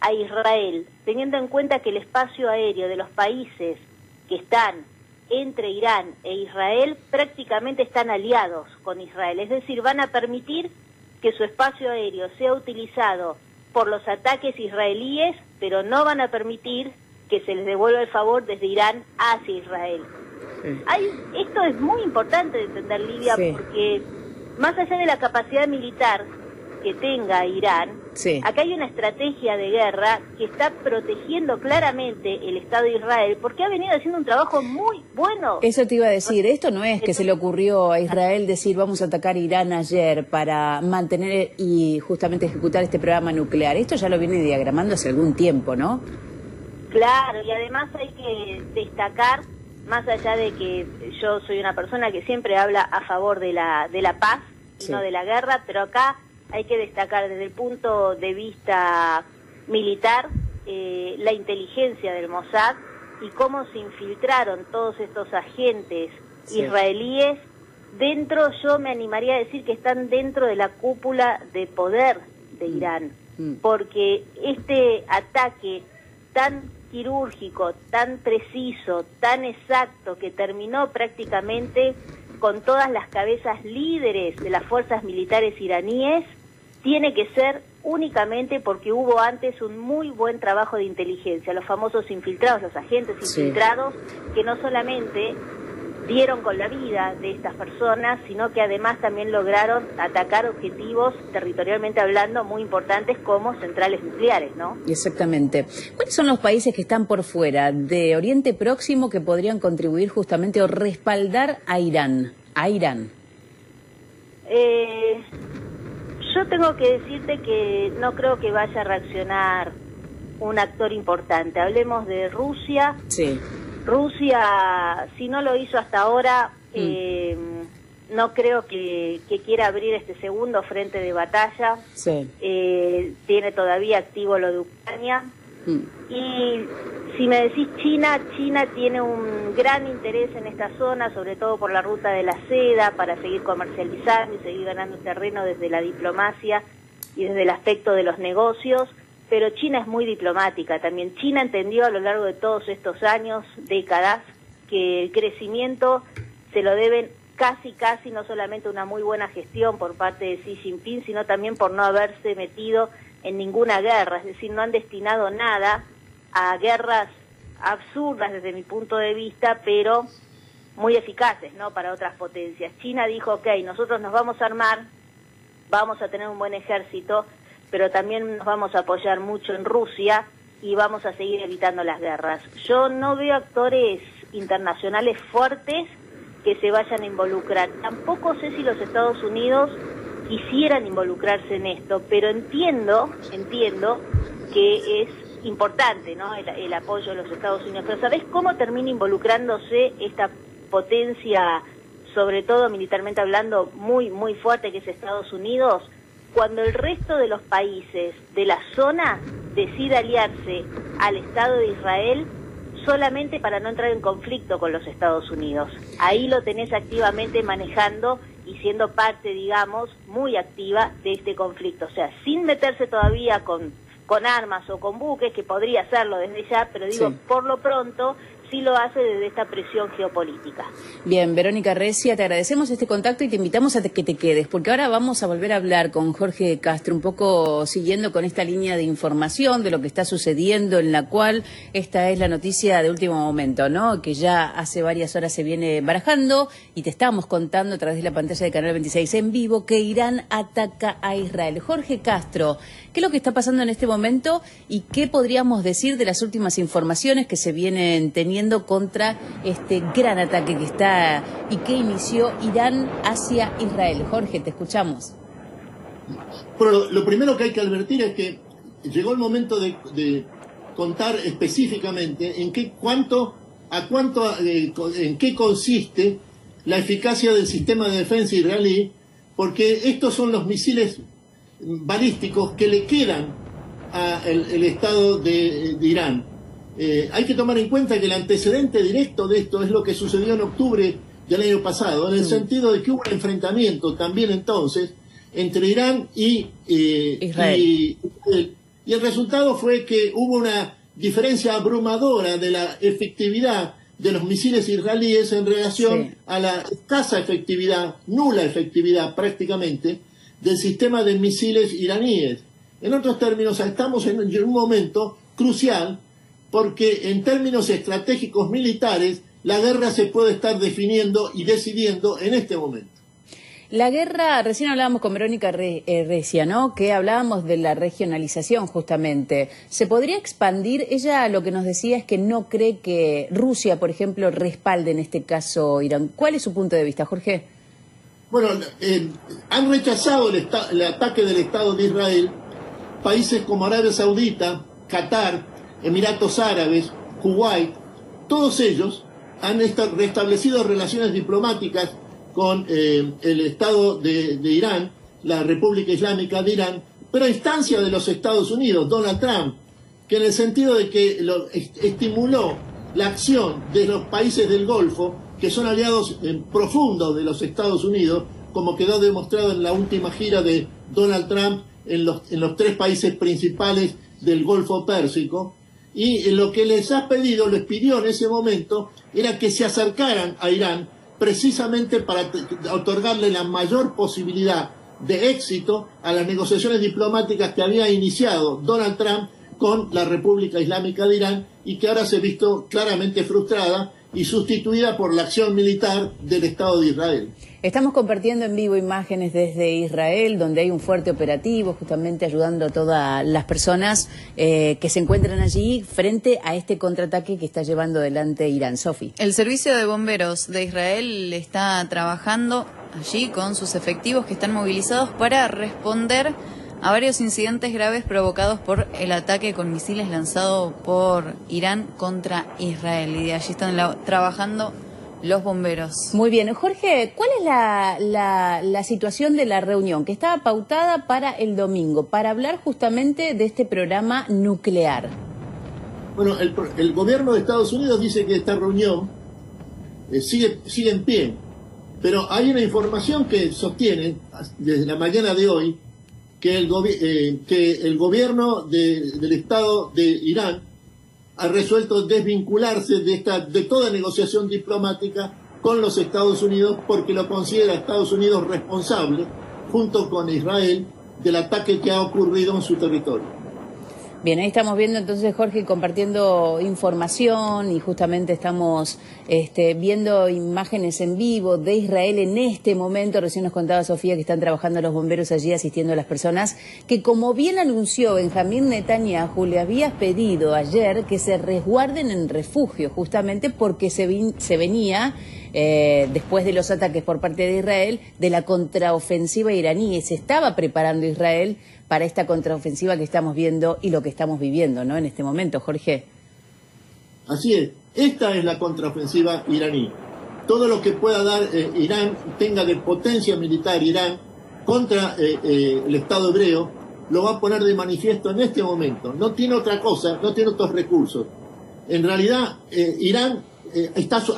a Israel, teniendo en cuenta que el espacio aéreo de los países que están entre Irán e Israel prácticamente están aliados con Israel? Es decir, van a permitir que su espacio aéreo sea utilizado por los ataques israelíes, pero no van a permitir que se les devuelva el favor desde Irán hacia Israel. Esto es muy importante de entender, Livia, porque más allá de la capacidad militar que tenga Irán, acá hay una estrategia de guerra que está protegiendo claramente el Estado de Israel, porque ha venido haciendo un trabajo muy bueno. Eso te iba a decir, esto no es que se le ocurrió a Israel decir vamos a atacar Irán ayer para mantener y justamente ejecutar este programa nuclear. Esto ya lo viene diagramando hace algún tiempo, ¿no? Claro, y además hay que destacar, más allá de que yo soy una persona que siempre habla a favor de la paz, y no de la guerra, pero acá hay que destacar desde el punto de vista militar la inteligencia del Mossad y cómo se infiltraron todos estos agentes israelíes dentro, yo me animaría a decir que están dentro de la cúpula de poder de Irán, porque este ataque tan quirúrgico, tan preciso, tan exacto, que terminó prácticamente con todas las cabezas líderes de las fuerzas militares iraníes, tiene que ser únicamente porque hubo antes un muy buen trabajo de inteligencia, los famosos infiltrados, los agentes infiltrados, que no solamente dieron con la vida de estas personas, sino que además también lograron atacar objetivos territorialmente hablando muy importantes como centrales nucleares, ¿no? Exactamente. ¿Cuáles son los países que están por fuera de Oriente Próximo que podrían contribuir justamente o respaldar a Irán? Yo tengo que decirte que no creo que vaya a reaccionar un actor importante. Hablemos de Rusia. Sí. Rusia, si no lo hizo hasta ahora, no creo que quiera abrir este segundo frente de batalla. Sí. Tiene todavía activo lo de Ucrania. Y si me decís China tiene un gran interés en esta zona, sobre todo por la ruta de la seda, para seguir comercializando y seguir ganando terreno desde la diplomacia y desde el aspecto de los negocios. Pero China es muy diplomática también. China entendió a lo largo de todos estos años, décadas, que el crecimiento se lo deben casi, no solamente una muy buena gestión por parte de Xi Jinping, sino también por no haberse metido en ninguna guerra. Es decir, no han destinado nada a guerras absurdas desde mi punto de vista, pero muy eficaces, ¿no?, para otras potencias. China dijo, ok, nosotros nos vamos a armar, vamos a tener un buen ejército, pero también nos vamos a apoyar mucho en Rusia y vamos a seguir evitando las guerras. Yo no veo actores internacionales fuertes que se vayan a involucrar. Tampoco sé si los Estados Unidos quisieran involucrarse en esto, pero entiendo que es importante, ¿no?, el apoyo de los Estados Unidos. Pero ¿sabés cómo termina involucrándose esta potencia, sobre todo militarmente hablando, muy fuerte, que es Estados Unidos? Cuando el resto de los países de la zona decide aliarse al Estado de Israel solamente para no entrar en conflicto con los Estados Unidos. Ahí lo tenés activamente manejando y siendo parte, digamos, muy activa de este conflicto. O sea, sin meterse todavía con armas o con buques, que podría hacerlo desde ya, pero digo, por lo pronto sí lo hace desde esta presión geopolítica. Bien, Verónica Recia, te agradecemos este contacto y te invitamos a que te quedes, porque ahora vamos a volver a hablar con Jorge Castro, un poco siguiendo con esta línea de información de lo que está sucediendo, en la cual esta es la noticia de último momento, ¿no?, que ya hace varias horas se viene barajando y te estamos contando a través de la pantalla de Canal 26 en vivo que Irán ataca a Israel. Jorge Castro, ¿qué es lo que está pasando en este momento y qué podríamos decir de las últimas informaciones que se vienen teniendo contra este gran ataque que está y que inició Irán hacia Israel? Jorge, te escuchamos. Bueno, lo primero que hay que advertir es que llegó el momento de contar específicamente en qué consiste la eficacia del sistema de defensa israelí, porque estos son los misiles balísticos que le quedan al Estado de Irán. Hay que tomar en cuenta que el antecedente directo de esto es lo que sucedió en octubre del año pasado, en el sentido de que hubo un enfrentamiento también entonces entre Irán y Israel. Y el resultado fue que hubo una diferencia abrumadora de la efectividad de los misiles israelíes en relación a la escasa efectividad, nula efectividad prácticamente, del sistema de misiles iraníes. En otros términos, estamos en un momento crucial porque en términos estratégicos militares la guerra se puede estar definiendo y decidiendo en este momento. La guerra, recién hablábamos con Verónica Recia, ¿no? Que hablábamos de la regionalización justamente. ¿Se podría expandir? Ella lo que nos decía es que no cree que Rusia, por ejemplo, respalde en este caso Irán. ¿Cuál es su punto de vista, Jorge? Bueno, han rechazado el ataque del Estado de Israel países como Arabia Saudita, Qatar, Emiratos Árabes, Kuwait. Todos ellos han restablecido relaciones diplomáticas con el Estado de Irán, la República Islámica de Irán, pero a instancia de los Estados Unidos, Donald Trump, que en el sentido de que estimuló la acción de los países del Golfo, que son aliados profundos de los Estados Unidos, como quedó demostrado en la última gira de Donald Trump en los 3 países principales del Golfo Pérsico, y lo que les pidió en ese momento, era que se acercaran a Irán, precisamente para otorgarle la mayor posibilidad de éxito a las negociaciones diplomáticas que había iniciado Donald Trump con la República Islámica de Irán y que ahora se ha visto claramente frustrada y sustituida por la acción militar del Estado de Israel. Estamos compartiendo en vivo imágenes desde Israel, donde hay un fuerte operativo, justamente ayudando a todas las personas que se encuentran allí frente a este contraataque que está llevando adelante Irán. Sofi. El servicio de bomberos de Israel está trabajando allí con sus efectivos que están movilizados para responder a varios incidentes graves provocados por el ataque con misiles lanzado por Irán contra Israel. Y de allí están trabajando los bomberos. Muy bien. Jorge, ¿cuál es la situación de la reunión que estaba pautada para el domingo, para hablar justamente de este programa nuclear? Bueno, el gobierno de Estados Unidos dice que esta reunión sigue en pie, pero hay una información que sostiene desde la mañana de hoy que el gobierno del Estado de Irán ha resuelto desvincularse de toda negociación diplomática con los Estados Unidos porque lo considera Estados Unidos responsable, junto con Israel, del ataque que ha ocurrido en su territorio. Bien, ahí estamos viendo entonces, Jorge, compartiendo información y justamente estamos viendo imágenes en vivo de Israel en este momento. Recién nos contaba Sofía que están trabajando los bomberos allí asistiendo a las personas que, como bien anunció Benjamín Netanyahu, le había pedido ayer que se resguarden en refugio, justamente porque se venía, después de los ataques por parte de Israel, de la contraofensiva iraní. Se estaba preparando Israel para esta contraofensiva que estamos viendo y lo que estamos viviendo, ¿no?, en este momento, Jorge. Así es, esta es la contraofensiva iraní. Todo lo que pueda dar Irán, tenga de potencia militar Irán contra el Estado hebreo, lo va a poner de manifiesto en este momento. No tiene otra cosa, no tiene otros recursos. En realidad, Irán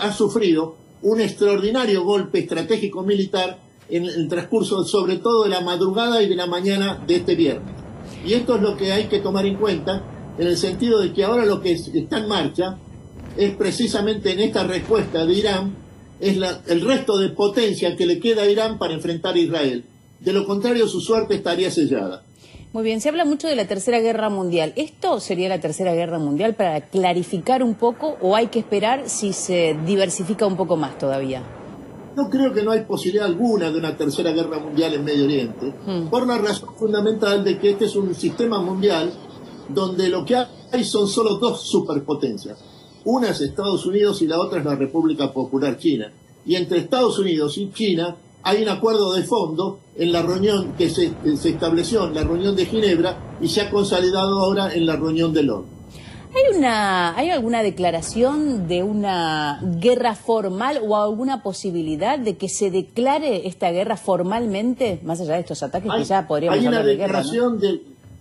ha sufrido un extraordinario golpe estratégico militar en el transcurso sobre todo de la madrugada y de la mañana de este viernes. Y esto es lo que hay que tomar en cuenta, en el sentido de que ahora lo que está en marcha es precisamente en esta respuesta de Irán, es el resto de potencia que le queda a Irán para enfrentar a Israel. De lo contrario, su suerte estaría sellada. Muy bien, se habla mucho de la Tercera Guerra Mundial. ¿Esto sería la Tercera Guerra Mundial para clarificar un poco o hay que esperar si se diversifica un poco más todavía? Yo creo que no hay posibilidad alguna de una Tercera Guerra Mundial en Medio Oriente, por la razón fundamental de que este es un sistema mundial donde lo que hay son solo 2 superpotencias. Una es Estados Unidos y la otra es la República Popular China. Y entre Estados Unidos y China hay un acuerdo de fondo en la reunión que se estableció en la reunión de Ginebra y se ha consolidado ahora en la reunión de Londres. ¿Hay alguna declaración de una guerra formal o alguna posibilidad de que se declare esta guerra formalmente, más allá de estos ataques que ya podríamos hablar de guerra, ¿no?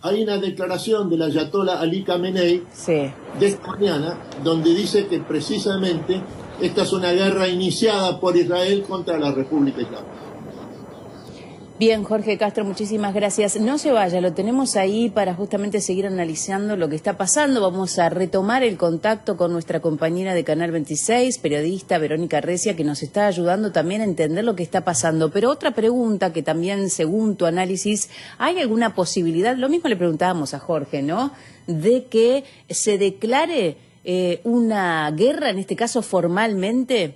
Hay una declaración del ayatollah Ali Khamenei de esta mañana donde dice que precisamente esta es una guerra iniciada por Israel contra la República Islámica. Bien, Jorge Castro, muchísimas gracias. No se vaya, lo tenemos ahí para justamente seguir analizando lo que está pasando. Vamos a retomar el contacto con nuestra compañera de Canal 26, periodista Verónica Recia, que nos está ayudando también a entender lo que está pasando. Pero otra pregunta que también, según tu análisis, ¿hay alguna posibilidad? Lo mismo le preguntábamos a Jorge, ¿no?, de que se declare una guerra, en este caso formalmente,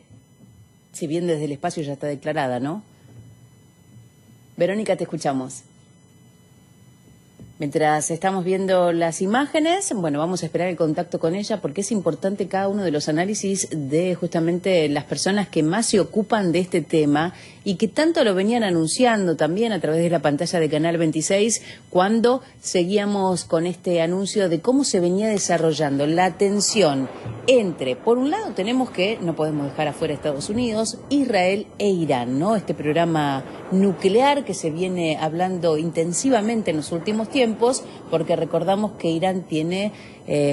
si bien desde el espacio ya está declarada, ¿no? Verónica, te escuchamos. Mientras estamos viendo las imágenes, bueno, vamos a esperar el contacto con ella porque es importante cada uno de los análisis de justamente las personas que más se ocupan de este tema y que tanto lo venían anunciando también a través de la pantalla de Canal 26 cuando seguíamos con este anuncio de cómo se venía desarrollando la tensión entre, por un lado tenemos que, no podemos dejar afuera Estados Unidos, Israel e Irán, ¿no? Este programa nuclear que se viene hablando intensivamente en los últimos tiempos, porque recordamos que Irán tiene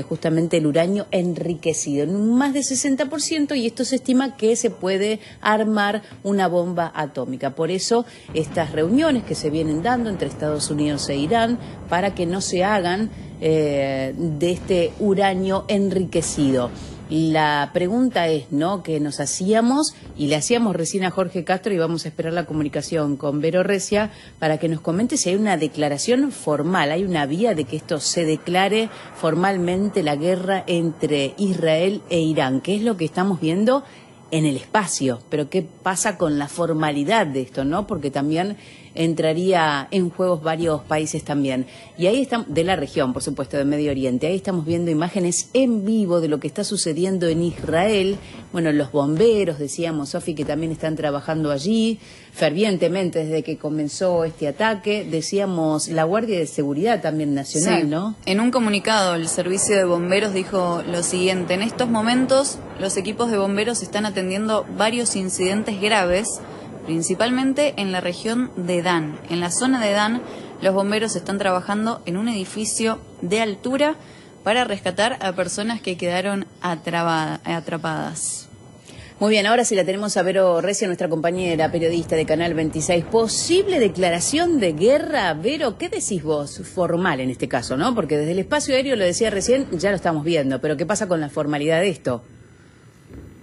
justamente el uranio enriquecido en un más de 60% y esto se estima que se puede armar una bomba atómica. Por eso estas reuniones que se vienen dando entre Estados Unidos e Irán para que no se hagan de este uranio enriquecido. La pregunta es, ¿no?, que nos hacíamos y le hacíamos recién a Jorge Castro y vamos a esperar la comunicación con Vero Recia para que nos comente si hay una declaración formal, hay una vía de que esto se declare formalmente la guerra entre Israel e Irán, que es lo que estamos viendo en el espacio, pero ¿qué pasa con la formalidad de esto, no? Porque también entraría en juegos varios países también. Y ahí estamos, de la región, por supuesto, de Medio Oriente. Ahí estamos viendo imágenes en vivo de lo que está sucediendo en Israel. Bueno, los bomberos, decíamos, Sofi, que también están trabajando allí fervientemente desde que comenzó este ataque. Decíamos, la Guardia de Seguridad también Nacional, sí, ¿no? En un comunicado, el Servicio de Bomberos dijo lo siguiente: en estos momentos, los equipos de bomberos están atendiendo varios incidentes graves, principalmente en la región de Dan. En la zona de Dan, los bomberos están trabajando en un edificio de altura para rescatar a personas que quedaron atrapadas. Muy bien, ahora sí la tenemos a Vero Recia, nuestra compañera periodista de Canal 26. ¿Posible declaración de guerra? Vero, ¿qué decís vos? Formal en este caso, ¿no? Porque desde el espacio aéreo, lo decía recién, ya lo estamos viendo. Pero ¿qué pasa con la formalidad de esto?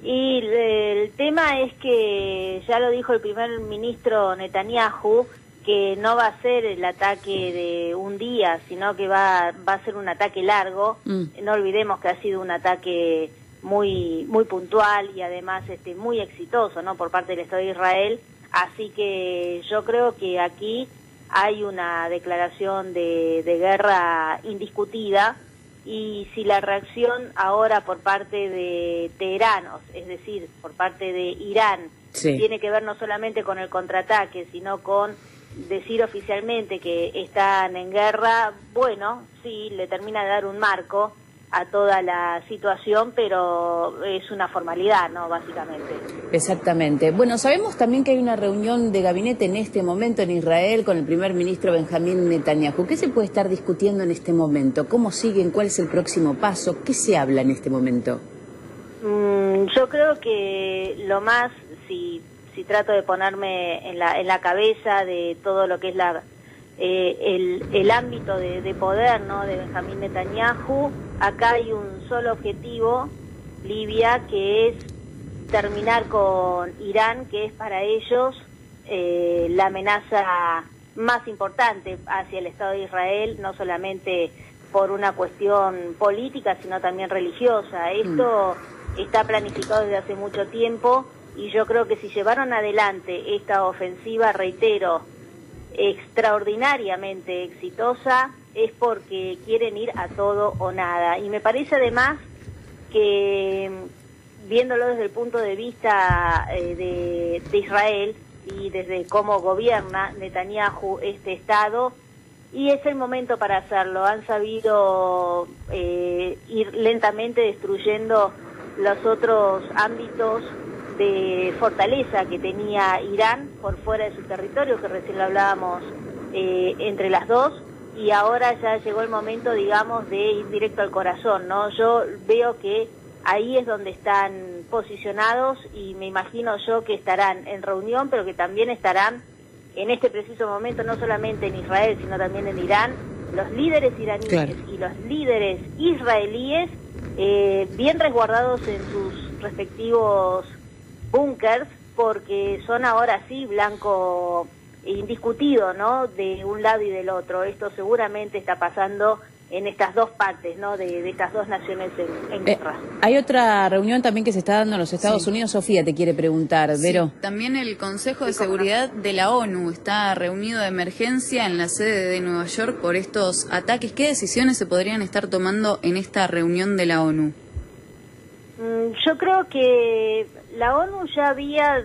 Y el tema es que ya lo dijo el primer ministro Netanyahu, que no va a ser el ataque de un día, sino que va a ser un ataque largo. No olvidemos que ha sido un ataque muy puntual y además muy exitoso, ¿no?, por parte del Estado de Israel. Así que yo creo que aquí hay una declaración de guerra indiscutida. Y si la reacción ahora por parte de Teherán, es decir, por parte de Irán, sí, tiene que ver no solamente con el contraataque, sino con decir oficialmente que están en guerra, bueno, sí, le termina de dar un marco a toda la situación, pero es una formalidad, ¿no?, básicamente. Exactamente. Bueno, sabemos también que hay una reunión de gabinete en este momento en Israel con el primer ministro Benjamín Netanyahu. ¿Qué se puede estar discutiendo en este momento? ¿Cómo siguen? ¿Cuál es el próximo paso? ¿Qué se habla en este momento? Yo creo que lo más, si trato de ponerme en la cabeza de todo lo que es el ámbito de poder, ¿no?, de Benjamín Netanyahu, acá hay un solo objetivo, Libia, que es terminar con Irán, que es para ellos la amenaza más importante hacia el Estado de Israel, no solamente por una cuestión política, sino también religiosa. Esto está planificado desde hace mucho tiempo y yo creo que si llevaron adelante esta ofensiva, reitero, extraordinariamente exitosa, es porque quieren ir a todo o nada. Y me parece además que, viéndolo desde el punto de vista de Israel y desde cómo gobierna Netanyahu este Estado, y es el momento para hacerlo. Han sabido ir lentamente destruyendo los otros ámbitos de fortaleza que tenía Irán por fuera de su territorio, que recién lo hablábamos entre las dos, y ahora ya llegó el momento, digamos, de ir directo al corazón, ¿no? Yo veo que ahí es donde están posicionados y me imagino yo que estarán en reunión, pero que también estarán en este preciso momento, no solamente en Israel, sino también en Irán, los líderes iraníes y los líderes israelíes bien resguardados en sus respectivos búnkers, porque son ahora sí blanco indiscutido, ¿no?, de un lado y del otro. Esto seguramente está pasando en estas dos partes, ¿no?, de estas dos naciones en guerra. Hay otra reunión también que se está dando en los Estados Unidos. Sofía te quiere preguntar, Vero. Sí, también el Consejo de Seguridad de la ONU está reunido de emergencia en la sede de Nueva York por estos ataques. ¿Qué decisiones se podrían estar tomando en esta reunión de la ONU? Yo creo que la ONU ya había...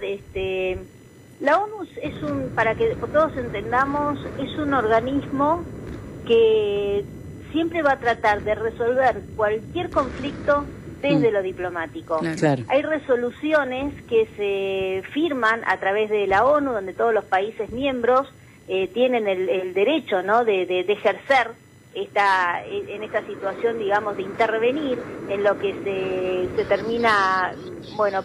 La ONU es para que todos entendamos, es un organismo que siempre va a tratar de resolver cualquier conflicto desde lo diplomático. Claro. Hay resoluciones que se firman a través de la ONU, donde todos los países miembros tienen el derecho, ¿no?, de ejercer en esta situación, digamos, de intervenir en lo que se termina,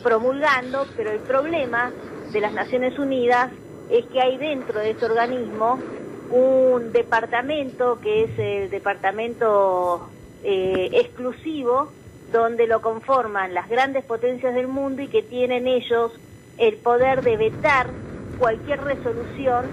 promulgando, pero el problema de las Naciones Unidas es que hay dentro de ese organismo un departamento que es el departamento exclusivo, donde lo conforman las grandes potencias del mundo y que tienen ellos el poder de vetar cualquier resolución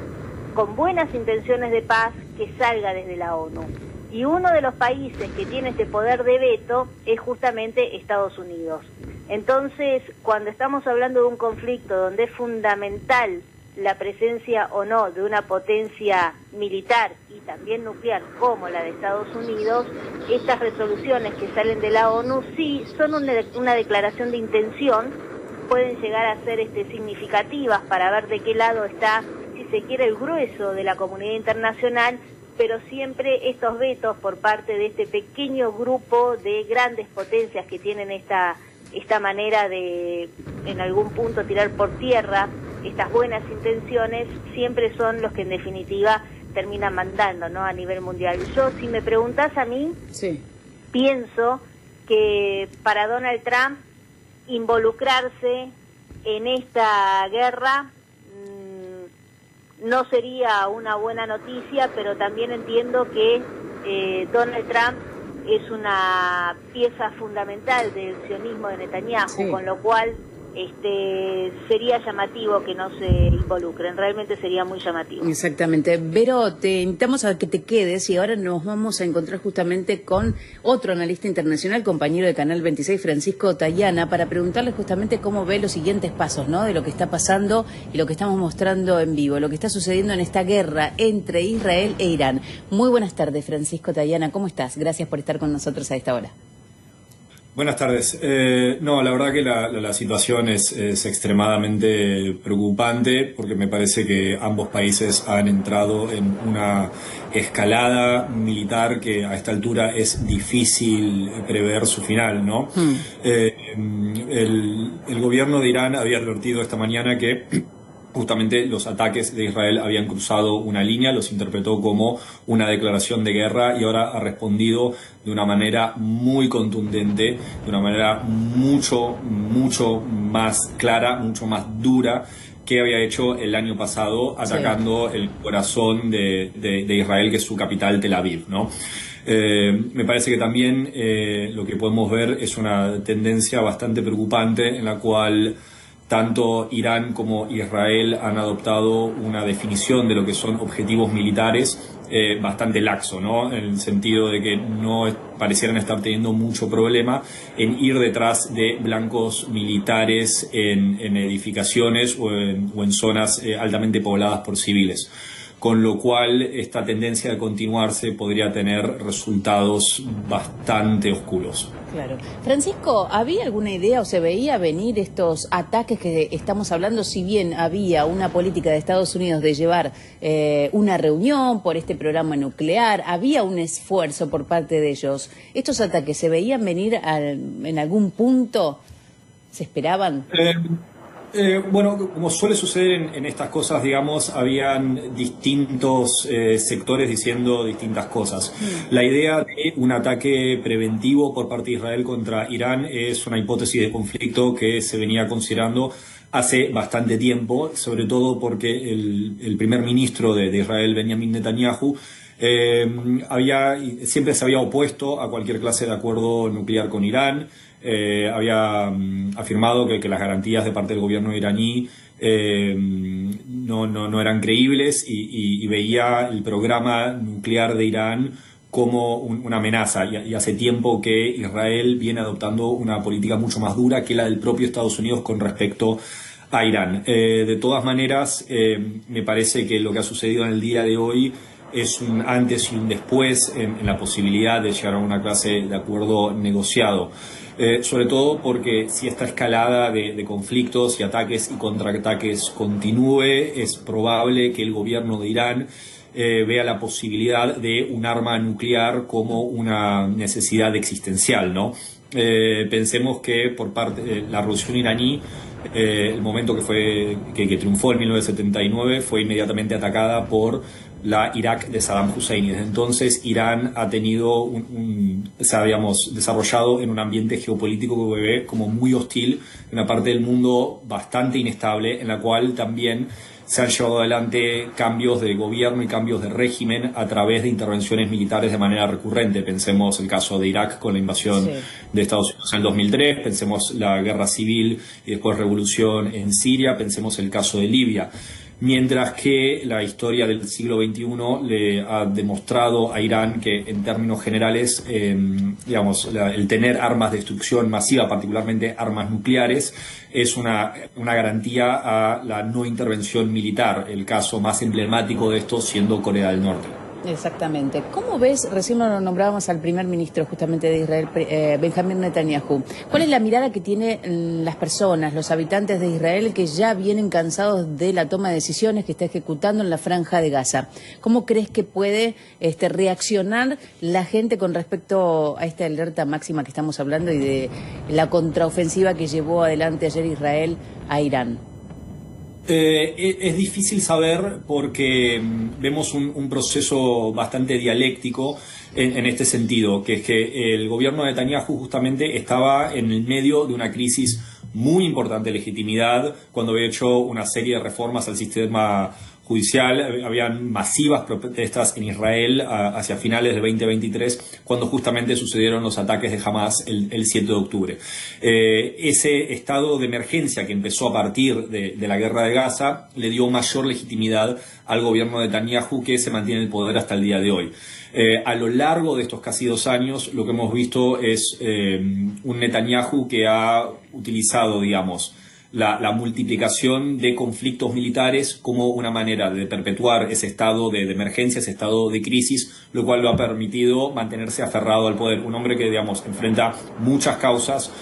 con buenas intenciones de paz que salga desde la ONU. Y uno de los países que tiene este poder de veto es justamente Estados Unidos. Entonces, cuando estamos hablando de un conflicto donde es fundamental la presencia o no de una potencia militar y también nuclear como la de Estados Unidos, estas resoluciones que salen de la ONU sí son una declaración de intención, pueden llegar a ser significativas para ver de qué lado está, si se quiere, el grueso de la comunidad internacional, pero siempre estos vetos por parte de este pequeño grupo de grandes potencias que tienen esta manera de, en algún punto, tirar por tierra estas buenas intenciones, siempre son los que en definitiva terminan mandando, ¿no?, a nivel mundial. Yo, si me preguntás a mí, pienso que para Donald Trump involucrarse en esta guerra no sería una buena noticia, pero también entiendo que Donald Trump es una pieza fundamental del sionismo de Netanyahu, con lo cual sería llamativo que no se involucren, realmente sería muy llamativo. Exactamente. Vero, te invitamos a que te quedes y ahora nos vamos a encontrar justamente con otro analista internacional, compañero de Canal 26, Francisco Tayana, para preguntarle justamente cómo ve los siguientes pasos, ¿no?, de lo que está pasando y lo que estamos mostrando en vivo, lo que está sucediendo en esta guerra entre Israel e Irán. Muy buenas tardes, Francisco Tayana, ¿cómo estás? Gracias por estar con nosotros a esta hora. Buenas tardes. No, la verdad que la situación es extremadamente preocupante porque me parece que ambos países han entrado en una escalada militar que a esta altura es difícil prever su final, ¿no? El gobierno de Irán había advertido esta mañana que justamente los ataques de Israel habían cruzado una línea, los interpretó como una declaración de guerra y ahora ha respondido de una manera muy contundente, de una manera mucho más clara, mucho más dura que había hecho el año pasado, atacando el corazón de Israel, que es su capital, Tel Aviv, ¿no? Me parece que también lo que podemos ver es una tendencia bastante preocupante en la cual tanto Irán como Israel han adoptado una definición de lo que son objetivos militares bastante laxo, ¿no?, en el sentido de que no parecieran estar teniendo mucho problema en ir detrás de blancos militares en edificaciones o en zonas altamente pobladas por civiles. Con lo cual esta tendencia de continuarse podría tener resultados bastante oscuros. Claro. Francisco, ¿había alguna idea o se veía venir estos ataques que estamos hablando? Si bien había una política de Estados Unidos de llevar una reunión por este programa nuclear, había un esfuerzo por parte de ellos. ¿Estos ataques se veían venir en algún punto? ¿Se esperaban? Bueno, como suele suceder en estas cosas, digamos, habían distintos sectores diciendo distintas cosas. La idea de un ataque preventivo por parte de Israel contra Irán es una hipótesis de conflicto que se venía considerando hace bastante tiempo, sobre todo porque el primer ministro de Israel, Benjamin Netanyahu, siempre se había opuesto a cualquier clase de acuerdo nuclear con Irán. Había afirmado que las garantías de parte del gobierno iraní no eran creíbles y veía el programa nuclear de Irán como una amenaza. Y hace tiempo que Israel viene adoptando una política mucho más dura que la del propio Estados Unidos con respecto a Irán. De todas maneras, me parece que lo que ha sucedido en el día de hoy es un antes y un después en la posibilidad de llegar a una clase de acuerdo negociado. Sobre todo porque si esta escalada de conflictos y ataques y contraataques continúe, es probable que el gobierno de Irán vea la posibilidad de un arma nuclear como una necesidad existencial, ¿no? Pensemos que por parte de la revolución iraní, el momento que triunfó en 1979 fue inmediatamente atacada por la Irak de Saddam Hussein. Y desde entonces Irán ha tenido se ha desarrollado en un ambiente geopolítico que ve como muy hostil, en una parte del mundo bastante inestable, en la cual también se han llevado adelante cambios de gobierno y cambios de régimen a través de intervenciones militares de manera recurrente. Pensemos el caso de Irak con la invasión de Estados Unidos en el 2003, pensemos la guerra civil y después revolución en Siria, pensemos el caso de Libia. Mientras que la historia del siglo XXI le ha demostrado a Irán que, en términos generales, el tener armas de destrucción masiva, particularmente armas nucleares, es una garantía a la no intervención militar. El caso más emblemático de esto siendo Corea del Norte. Exactamente. ¿Cómo ves, recién lo nombrábamos al primer ministro justamente de Israel, Benjamin Netanyahu, cuál es la mirada que tienen las personas, los habitantes de Israel que ya vienen cansados de la toma de decisiones que está ejecutando en la Franja de Gaza? ¿Cómo crees que puede reaccionar la gente con respecto a esta alerta máxima que estamos hablando y de la contraofensiva que llevó adelante ayer Israel a Irán? Es difícil saber porque vemos un proceso bastante dialéctico en este sentido, que es que el gobierno de Netanyahu justamente estaba en el medio de una crisis muy importante de legitimidad cuando había hecho una serie de reformas al sistema judicial. Habían masivas protestas en Israel hacia finales de 2023, cuando justamente sucedieron los ataques de Hamas el 7 de octubre. Ese estado de emergencia que empezó a partir de la guerra de Gaza le dio mayor legitimidad al gobierno de Netanyahu, que se mantiene en el poder hasta el día de hoy. A lo largo de estos casi 2 años, lo que hemos visto es un Netanyahu que ha utilizado, la multiplicación de conflictos militares como una manera de perpetuar ese estado de emergencia, ese estado de crisis, lo cual lo ha permitido mantenerse aferrado al poder. Un hombre que, enfrenta muchas causas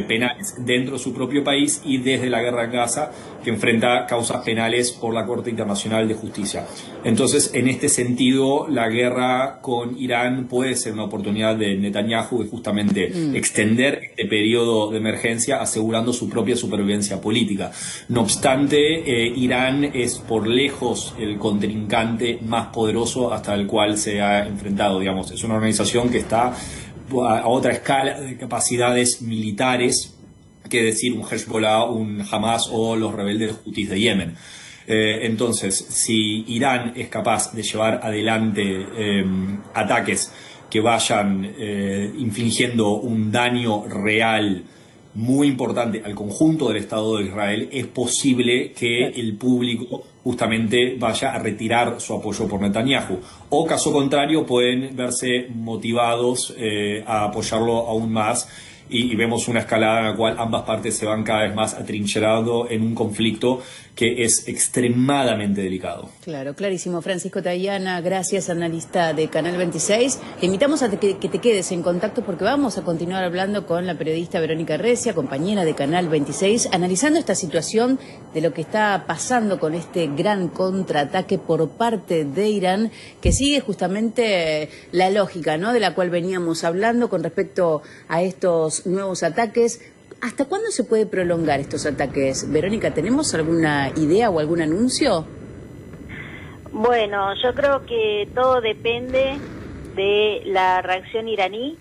penales dentro de su propio país y desde la guerra en Gaza, que enfrenta causas penales por la Corte Internacional de Justicia. Entonces, en este sentido, la guerra con Irán puede ser una oportunidad de Netanyahu de justamente extender este periodo de emergencia, asegurando su propia supervivencia política. No obstante, Irán es por lejos el contrincante más poderoso hasta el cual se ha enfrentado. Es una organización que está a otra escala de capacidades militares que decir un Hezbollah, un Hamas o los rebeldes Hutis de Yemen. Entonces, si Irán es capaz de llevar adelante ataques que vayan infligiendo un daño real muy importante al conjunto del Estado de Israel, es posible que el público justamente vaya a retirar su apoyo por Netanyahu. O caso contrario, pueden verse motivados a apoyarlo aún más. Y vemos una escalada en la cual ambas partes se van cada vez más atrincherando en un conflicto que es extremadamente delicado. Claro, clarísimo. Francisco Tayana, gracias, analista de Canal 26. Te invitamos a que te quedes en contacto porque vamos a continuar hablando con la periodista Verónica Recia, compañera de Canal 26, analizando esta situación de lo que está pasando con este gran contraataque por parte de Irán, que sigue justamente la lógica, ¿no?, de la cual veníamos hablando con respecto a estos nuevos ataques. ¿Hasta cuándo se puede prolongar estos ataques? Verónica, ¿tenemos alguna idea o algún anuncio? Bueno, yo creo que todo depende de la reacción iraní,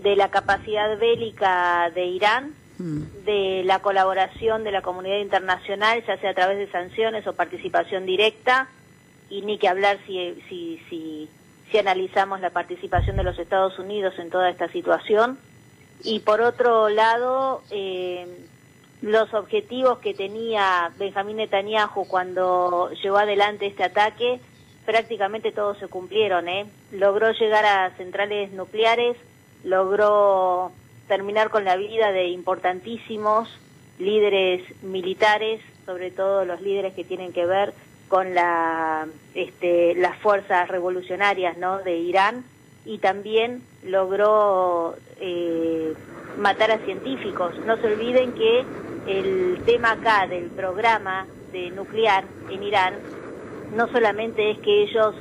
de la capacidad bélica de Irán, de la colaboración de la comunidad internacional, ya sea a través de sanciones o participación directa, y ni que hablar si analizamos la participación de los Estados Unidos en toda esta situación. Y por otro lado, los objetivos que tenía Benjamín Netanyahu cuando llevó adelante este ataque, prácticamente todos se cumplieron, Logró llegar a centrales nucleares, logró terminar con la vida de importantísimos líderes militares, sobre todo los líderes que tienen que ver con las fuerzas revolucionarias, ¿no?, de Irán, y también logró matar a científicos. No se olviden que el tema acá del programa de nuclear en Irán no solamente es que ellos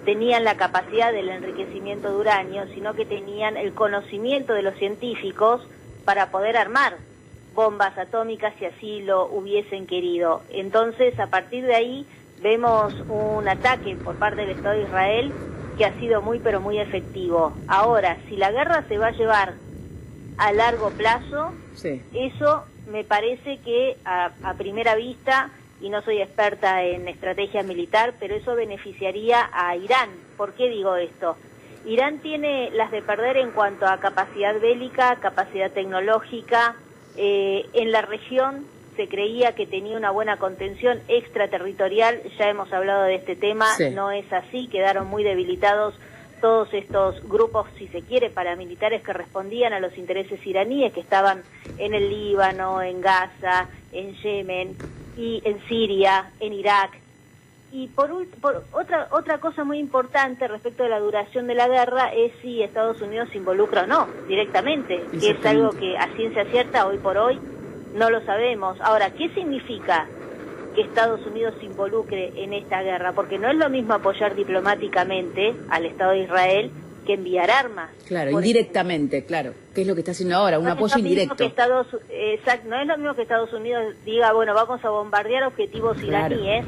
tenían la capacidad del enriquecimiento de uranio, sino que tenían el conocimiento de los científicos para poder armar bombas atómicas si así lo hubiesen querido. Entonces, a partir de ahí, vemos un ataque por parte del Estado de Israel que ha sido muy pero muy efectivo. Ahora, si la guerra se va a llevar a largo plazo, sí, eso me parece que a primera vista, y no soy experta en estrategia militar, pero eso beneficiaría a Irán. ¿Por qué digo esto? Irán tiene las de perder en cuanto a capacidad bélica, capacidad tecnológica. En la región se creía que tenía una buena contención extraterritorial, ya hemos hablado de este tema, sí, no es así, quedaron muy debilitados todos estos grupos, si se quiere, paramilitares que respondían a los intereses iraníes, que estaban en el Líbano, en Gaza, en Yemen, y en Siria, en Irak. Y por otra cosa muy importante respecto de la duración de la guerra es si Estados Unidos se involucra o no directamente, que es algo que a ciencia cierta hoy por hoy no lo sabemos. Ahora, ¿qué significa que Estados Unidos se involucre en esta guerra? Porque no es lo mismo apoyar diplomáticamente al Estado de Israel que enviar armas. Claro, indirectamente, claro. ¿Qué es lo que está haciendo ahora? Un apoyo indirecto. No es lo mismo que Estados Unidos diga, bueno, vamos a bombardear objetivos iraníes,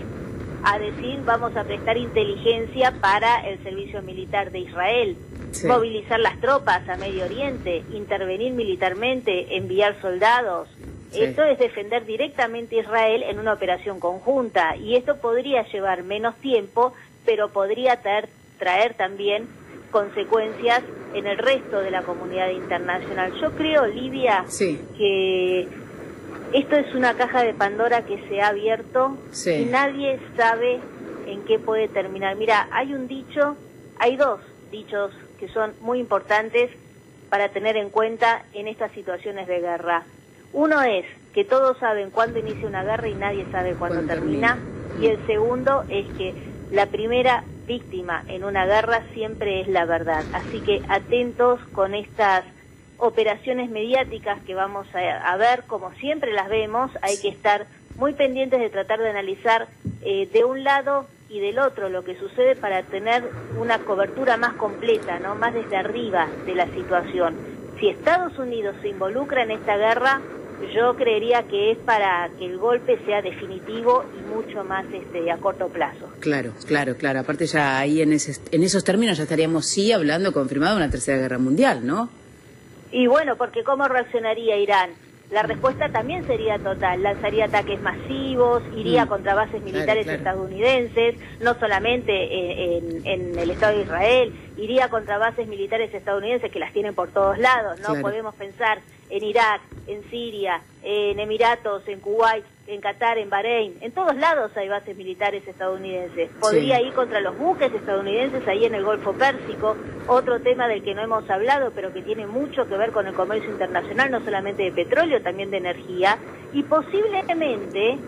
a decir, vamos a prestar inteligencia para el servicio militar de Israel, sí, movilizar las tropas a Medio Oriente, intervenir militarmente, enviar soldados. Sí. Esto es defender directamente a Israel en una operación conjunta, y esto podría llevar menos tiempo, pero podría traer también consecuencias en el resto de la comunidad internacional. Yo creo, Livia, sí, que esto es una caja de Pandora que se ha abierto, sí, y nadie sabe en qué puede terminar. Mira, hay dos dichos que son muy importantes para tener en cuenta en estas situaciones de guerra. Uno es que todos saben cuándo inicia una guerra y nadie sabe cuándo termina. Y el segundo es que la primera víctima en una guerra siempre es la verdad. Así que atentos con estas operaciones mediáticas que vamos a ver, como siempre las vemos. Hay que estar muy pendientes de tratar de analizar de un lado y del otro lo que sucede para tener una cobertura más completa, ¿no?, más desde arriba de la situación. Si Estados Unidos se involucra en esta guerra, yo creería que es para que el golpe sea definitivo y mucho más a corto plazo. Claro. Aparte ya ahí en esos términos ya estaríamos hablando confirmado de una tercera guerra mundial, ¿no? Y bueno, porque ¿cómo reaccionaría Irán? La respuesta también sería total, lanzaría ataques masivos, iría contra bases militares estadounidenses, no solamente en el Estado de Israel, iría contra bases militares estadounidenses que las tienen por todos lados, ¿no? Podemos pensar en Irak, en Siria, en Emiratos, en Kuwait, en Qatar, en Bahrein, en todos lados hay bases militares estadounidenses. Podría ir contra los buques estadounidenses ahí en el Golfo Pérsico, otro tema del que no hemos hablado, pero que tiene mucho que ver con el comercio internacional, no solamente de petróleo, también de energía, y posiblemente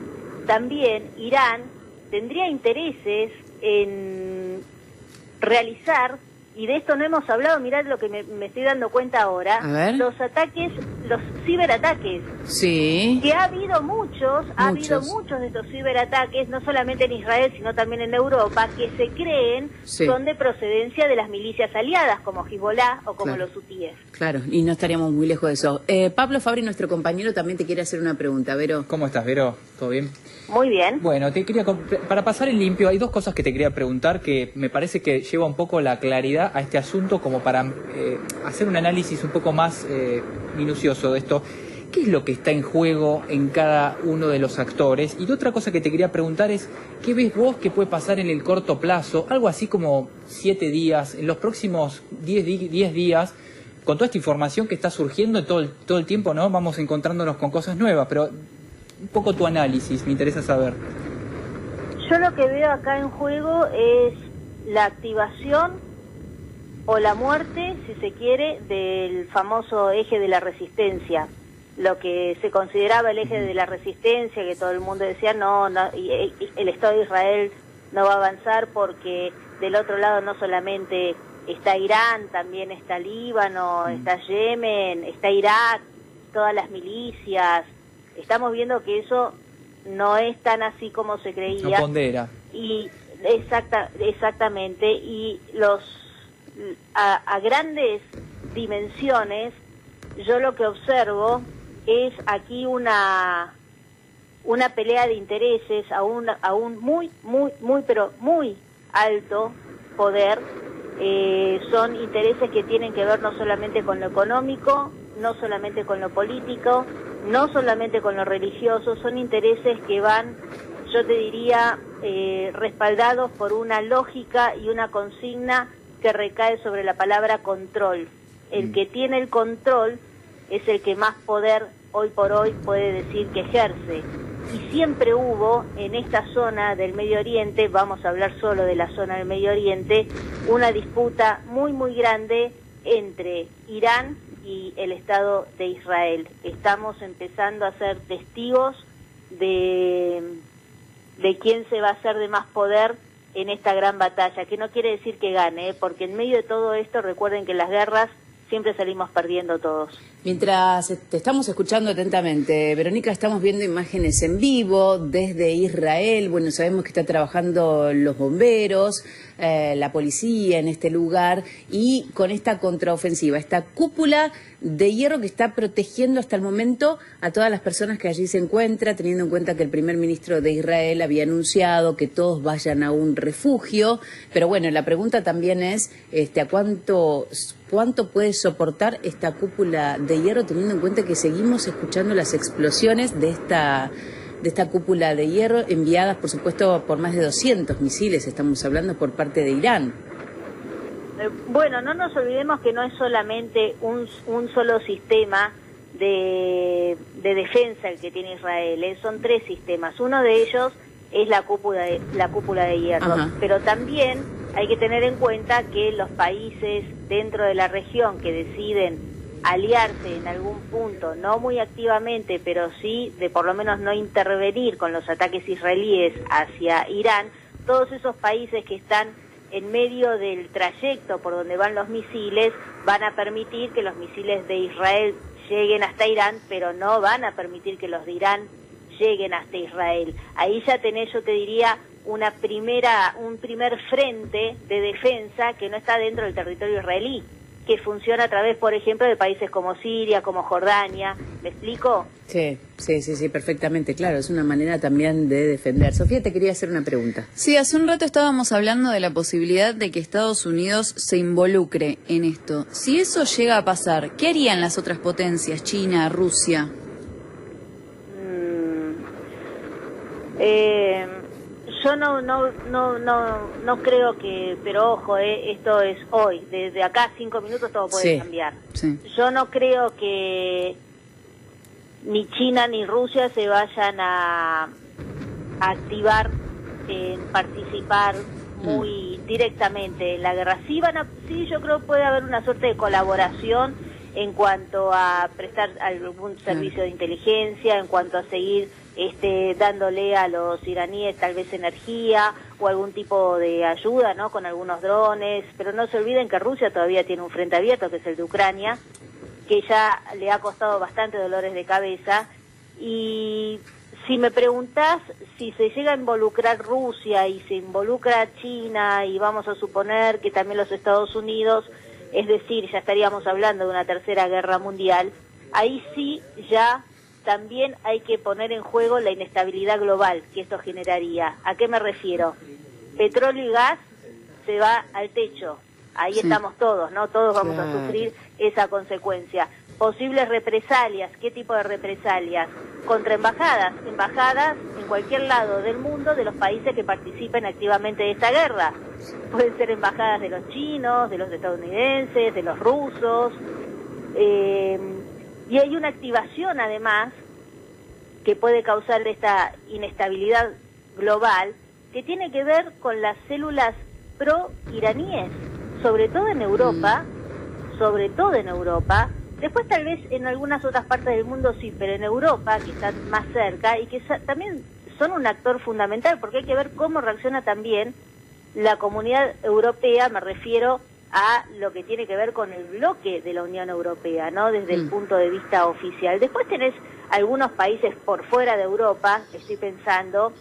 también Irán tendría intereses en realizar, y de esto no hemos hablado, mirad lo que me estoy dando cuenta ahora, los ataques los ciberataques. Sí. Que ha habido muchos de estos ciberataques, no solamente en Israel, sino también en Europa, que se creen son de procedencia de las milicias aliadas, como Hezbollah o como los hutíes. Claro, y no estaríamos muy lejos de eso. Pablo Fabri, nuestro compañero, también te quiere hacer una pregunta. Vero. ¿Cómo estás, Vero? ¿Todo bien? Muy bien. Bueno, para pasar en limpio, hay dos cosas que te quería preguntar que me parece que lleva un poco la claridad a este asunto, como para hacer un análisis un poco más minucioso de esto. ¿Qué es lo que está en juego en cada uno de los actores? Y otra cosa que te quería preguntar es, ¿qué ves vos que puede pasar en el corto plazo? Algo así como 7 días, en los próximos 10 días, con toda esta información que está surgiendo todo el tiempo, ¿no? Vamos encontrándonos con cosas nuevas, pero un poco tu análisis, me interesa saber. Yo lo que veo acá en juego es la activación o la muerte, si se quiere, del famoso eje de la resistencia. Lo que se consideraba el eje de la resistencia, que todo el mundo decía, no, y el Estado de Israel no va a avanzar porque del otro lado no solamente está Irán, también está Líbano, está Yemen, está Irak, todas las milicias. Estamos viendo que eso no es tan así como se creía. No pondera. Y exactamente. Y a grandes dimensiones, yo lo que observo es aquí una pelea de intereses a un muy pero muy alto poder. Son intereses que tienen que ver no solamente con lo económico, no solamente con lo político, no solamente con lo religioso, son intereses que van, yo te diría, respaldados por una lógica y una consigna que recae sobre la palabra control. El que tiene el control es el que más poder hoy por hoy puede decir que ejerce. Y siempre hubo en esta zona del Medio Oriente, vamos a hablar solo de la zona del Medio Oriente, una disputa muy grande entre Irán y el Estado de Israel. Estamos empezando a ser testigos de quién se va a hacer de más poder en esta gran batalla, que no quiere decir que gane, porque en medio de todo esto, recuerden que en las guerras siempre salimos perdiendo todos. Mientras te estamos escuchando atentamente, Verónica, estamos viendo imágenes en vivo desde Israel. Bueno, sabemos que está trabajando los bomberos, la policía en este lugar, y con esta contraofensiva, esta cúpula de hierro que está protegiendo hasta el momento a todas las personas que allí se encuentran, teniendo en cuenta que el primer ministro de Israel había anunciado que todos vayan a un refugio. Pero bueno, la pregunta también es ¿a cuánto puede soportar esta cúpula de hierro, teniendo en cuenta que seguimos escuchando las explosiones de esta cúpula de hierro, enviadas, por supuesto, por más de 200 misiles, estamos hablando, por parte de Irán? Bueno, no nos olvidemos que no es solamente un solo sistema de defensa el que tiene Israel, son 3 sistemas. Uno de ellos es la cúpula de hierro. Ajá. Pero también hay que tener en cuenta que los países dentro de la región que deciden aliarse en algún punto, no muy activamente, pero sí de por lo menos no intervenir con los ataques israelíes hacia Irán, todos esos países que están en medio del trayecto por donde van los misiles van a permitir que los misiles de Israel lleguen hasta Irán, pero no van a permitir que los de Irán lleguen hasta Israel. Ahí ya tenés, yo te diría, un primer frente de defensa que no está dentro del territorio israelí, que funciona a través, por ejemplo, de países como Siria, como Jordania. ¿Me explico? Sí, perfectamente, claro. Es una manera también de defender. Sofía, te quería hacer una pregunta. Sí, hace un rato estábamos hablando de la posibilidad de que Estados Unidos se involucre en esto. Si eso llega a pasar, ¿qué harían las otras potencias, China, Rusia? Yo no creo que, pero ojo, esto es hoy, desde acá a 5 minutos todo puede cambiar. Sí. Yo no creo que ni China ni Rusia se vayan a activar en participar muy directamente en la guerra. Sí, yo creo que puede haber una suerte de colaboración en cuanto a prestar algún servicio de inteligencia, en cuanto a seguir dándole a los iraníes tal vez energía o algún tipo de ayuda, ¿no? Con algunos drones, pero no se olviden que Rusia todavía tiene un frente abierto, que es el de Ucrania, que ya le ha costado bastante dolores de cabeza. Y si me preguntás si se llega a involucrar Rusia y se involucra China y vamos a suponer que también los Estados Unidos, es decir, ya estaríamos hablando de una tercera guerra mundial, ahí sí ya también hay que poner en juego la inestabilidad global que esto generaría. ¿A qué me refiero? Petróleo y gas se va al techo. Ahí sí. Estamos todos, ¿no? Todos vamos a sufrir esa consecuencia. Posibles represalias. ¿Qué tipo de represalias? Contra embajadas. Embajadas en cualquier lado del mundo de los países que participen activamente de esta guerra. Pueden ser embajadas de los chinos, de los estadounidenses, de los rusos. Y hay una activación, además, que puede causar esta inestabilidad global, que tiene que ver con las células pro-iraníes, sobre todo en Europa, después tal vez en algunas otras partes del mundo sí, pero en Europa, que están más cerca, y que también son un actor fundamental, porque hay que ver cómo reacciona también la comunidad europea, me refiero a lo que tiene que ver con el bloque de la Unión Europea, ¿no? Desde el punto de vista oficial. Después tenés algunos países por fuera de Europa, estoy pensando,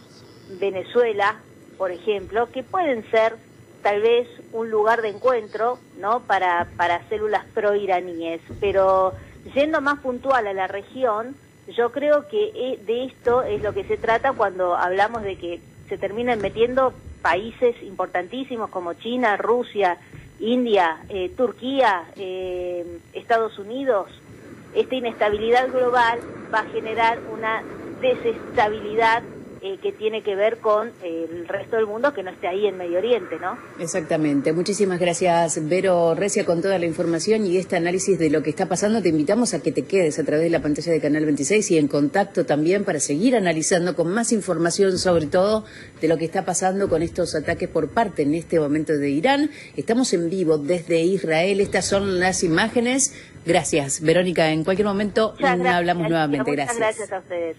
Venezuela, por ejemplo, que pueden ser tal vez un lugar de encuentro, ¿no? Para células pro-iraníes. Pero yendo más puntual a la región, yo creo que de esto es lo que se trata cuando hablamos de que se terminan metiendo países importantísimos como China, Rusia, India, Turquía, Estados Unidos. Esta inestabilidad global va a generar una desestabilidad que tiene que ver con el resto del mundo que no esté ahí en Medio Oriente, ¿no? Exactamente. Muchísimas gracias, Vero Recia, con toda la información y este análisis de lo que está pasando. Te invitamos a que te quedes a través de la pantalla de Canal 26 y en contacto también para seguir analizando con más información, sobre todo de lo que está pasando con estos ataques por parte en este momento de Irán. Estamos en vivo desde Israel. Estas son las imágenes. Gracias, Verónica. En cualquier momento hablamos nuevamente. Muchas gracias a ustedes.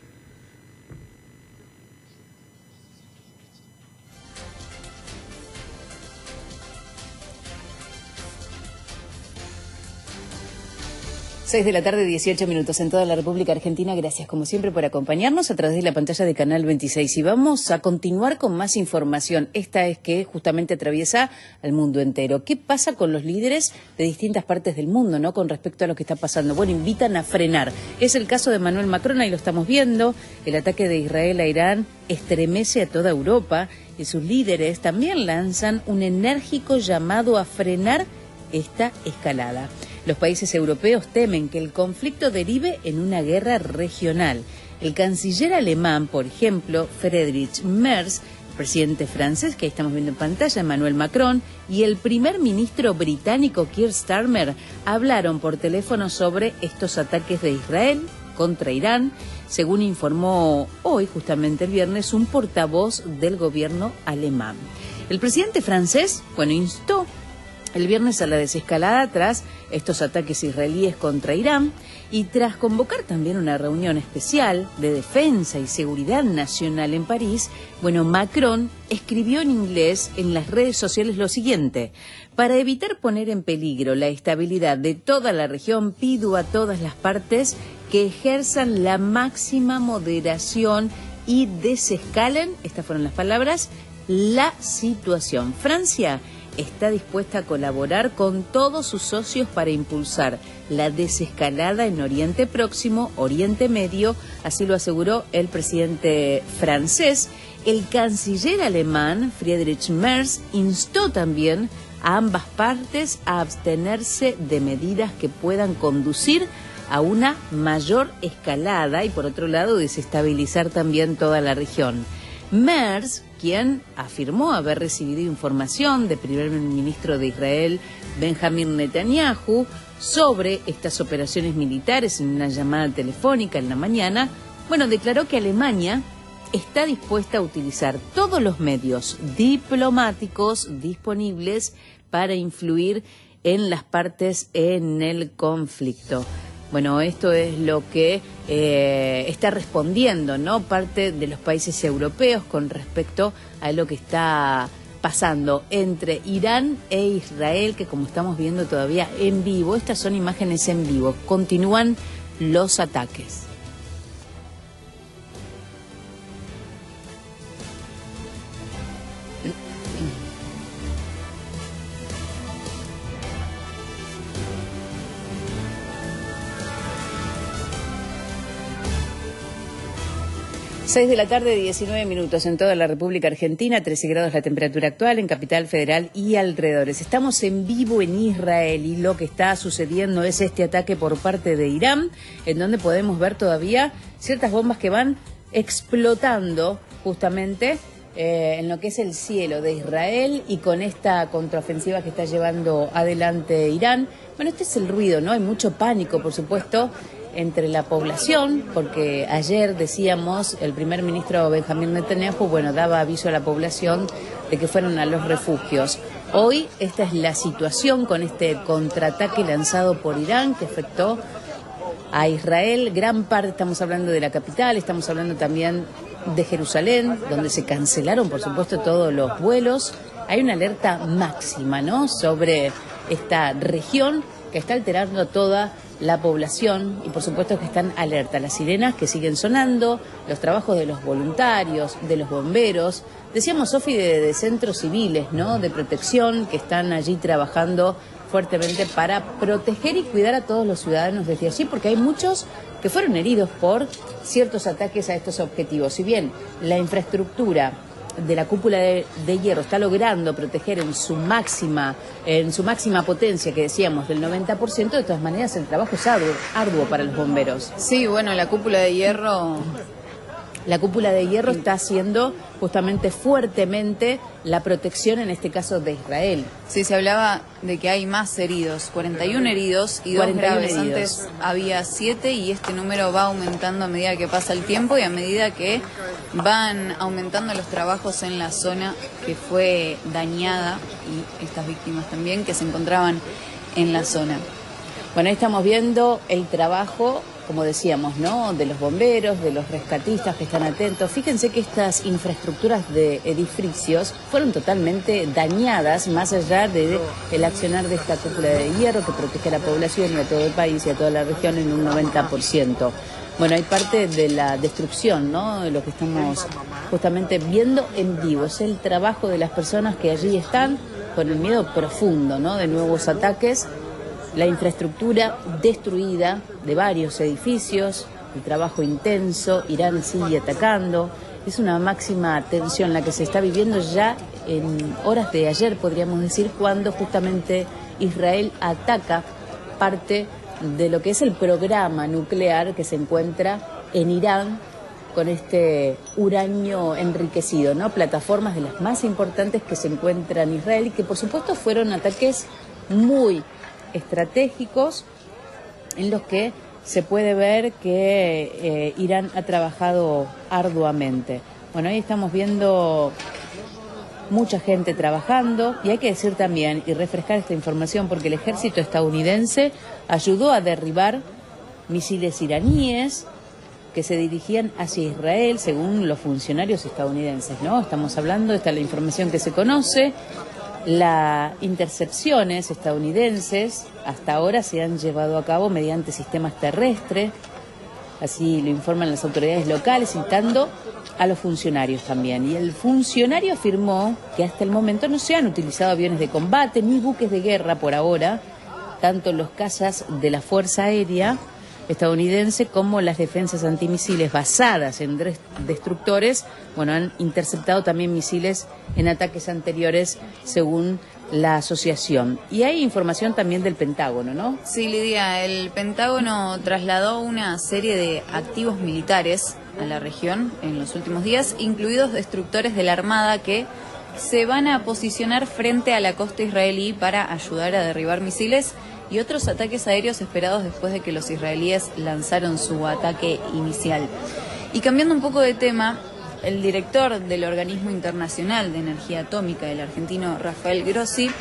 Seis de la tarde, 18 minutos en toda la República Argentina. Gracias, como siempre, por acompañarnos a través de la pantalla de Canal 26. Y vamos a continuar con más información. Esta es que justamente atraviesa al mundo entero. ¿Qué pasa con los líderes de distintas partes del mundo, no, con respecto a lo que está pasando? Bueno, invitan a frenar. Es el caso de Emmanuel Macron, ahí lo estamos viendo. El ataque de Israel a Irán estremece a toda Europa y sus líderes también lanzan un enérgico llamado a frenar esta escalada. Los países europeos temen que el conflicto derive en una guerra regional. El canciller alemán, por ejemplo, Friedrich Merz, el presidente francés, que ahí estamos viendo en pantalla, Emmanuel Macron, y el primer ministro británico, Keir Starmer, hablaron por teléfono sobre estos ataques de Israel contra Irán, según informó hoy, justamente el viernes, un portavoz del gobierno alemán. El presidente francés, instó el viernes a la desescalada tras estos ataques israelíes contra Irán y tras convocar también una reunión especial de defensa y seguridad nacional en París, Macron escribió en inglés en las redes sociales lo siguiente: para evitar poner en peligro la estabilidad de toda la región, pido a todas las partes que ejerzan la máxima moderación y desescalen, estas fueron las palabras, la situación. Francia está dispuesta a colaborar con todos sus socios para impulsar la desescalada en Oriente Próximo, Oriente Medio, así lo aseguró el presidente francés. El canciller alemán, Friedrich Merz, instó también a ambas partes a abstenerse de medidas que puedan conducir a una mayor escalada y, por otro lado, desestabilizar también toda la región. Merz, quien afirmó haber recibido información del primer ministro de Israel, Benjamin Netanyahu, sobre estas operaciones militares en una llamada telefónica en la mañana, declaró que Alemania está dispuesta a utilizar todos los medios diplomáticos disponibles para influir en las partes en el conflicto. Esto es lo que está respondiendo, ¿no?, parte de los países europeos con respecto a lo que está pasando entre Irán e Israel, que como estamos viendo todavía en vivo, estas son imágenes en vivo, continúan los ataques. Seis de la tarde, 19 minutos en toda la República Argentina, 13 grados la temperatura actual en Capital Federal y alrededores. Estamos en vivo en Israel y lo que está sucediendo es este ataque por parte de Irán, en donde podemos ver todavía ciertas bombas que van explotando justamente en lo que es el cielo de Israel y con esta contraofensiva que está llevando adelante Irán. Bueno, este es el ruido, ¿no? Hay mucho pánico, por supuesto, entre la población, porque ayer decíamos, el primer ministro Benjamín Netanyahu, bueno, daba aviso a la población de que fueran a los refugios. Hoy esta es la situación con este contraataque lanzado por Irán que afectó a Israel, gran parte, estamos hablando de la capital, estamos hablando también de Jerusalén, donde se cancelaron, por supuesto, todos los vuelos. Hay una alerta máxima, ¿no?, sobre esta región que está alterando a toda la población y por supuesto que están alerta. Las sirenas que siguen sonando, los trabajos de los voluntarios, de los bomberos, decíamos, Sofi, de centros civiles, ¿no?, de protección, que están allí trabajando fuertemente para proteger y cuidar a todos los ciudadanos desde allí, porque hay muchos que fueron heridos por ciertos ataques a estos objetivos. Si bien la infraestructura de la cúpula de hierro está logrando proteger en su máxima potencia, que decíamos, del 90%, de todas maneras el trabajo es arduo para los bomberos. Sí, bueno, la cúpula de hierro está haciendo justamente fuertemente la protección, en este caso, de Israel. Sí, se hablaba de que hay más heridos, 41 heridos y 2 graves. Antes había 7 y este número va aumentando a medida que pasa el tiempo y a medida que van aumentando los trabajos en la zona que fue dañada y estas víctimas también que se encontraban en la zona. Bueno, ahí estamos viendo el trabajo, como decíamos, ¿no?, de los bomberos, de los rescatistas que están atentos. Fíjense que estas infraestructuras de edificios fueron totalmente dañadas, más allá del accionar de esta cúpula de hierro que protege a la población y a todo el país y a toda la región en un 90%. Bueno, hay parte de la destrucción, ¿no?, de lo que estamos justamente viendo en vivo. Es el trabajo de las personas que allí están con el miedo profundo, ¿no?, de nuevos ataques. La infraestructura destruida de varios edificios, el trabajo intenso, Irán sigue atacando. Es una máxima tensión la que se está viviendo ya en horas de ayer, podríamos decir, cuando justamente Israel ataca parte de lo que es el programa nuclear que se encuentra en Irán con este uranio enriquecido, ¿no? Plataformas de las más importantes que se encuentran en Israel y que por supuesto fueron ataques muy estratégicos en los que se puede ver que Irán ha trabajado arduamente. Bueno, ahí estamos viendo mucha gente trabajando y hay que decir también y refrescar esta información porque el ejército estadounidense ayudó a derribar misiles iraníes que se dirigían hacia Israel, según los funcionarios estadounidenses, ¿no? Estamos hablando, esta es la información que se conoce. Las intercepciones estadounidenses hasta ahora se han llevado a cabo mediante sistemas terrestres, así lo informan las autoridades locales, citando a los funcionarios también. Y el funcionario afirmó que hasta el momento no se han utilizado aviones de combate ni buques de guerra por ahora, tanto los cazas de la Fuerza Aérea estadounidense como las defensas antimisiles basadas en destructores, bueno, han interceptado también misiles en ataques anteriores, según la asociación. Y hay información también del Pentágono, ¿no? Sí, Lidia, el Pentágono trasladó una serie de activos militares a la región en los últimos días, incluidos destructores de la Armada que se van a posicionar frente a la costa israelí para ayudar a derribar misiles y otros ataques aéreos esperados después de que los israelíes lanzaron su ataque inicial. Y cambiando un poco de tema, el director del Organismo Internacional de Energía Atómica, el argentino Rafael Grossi,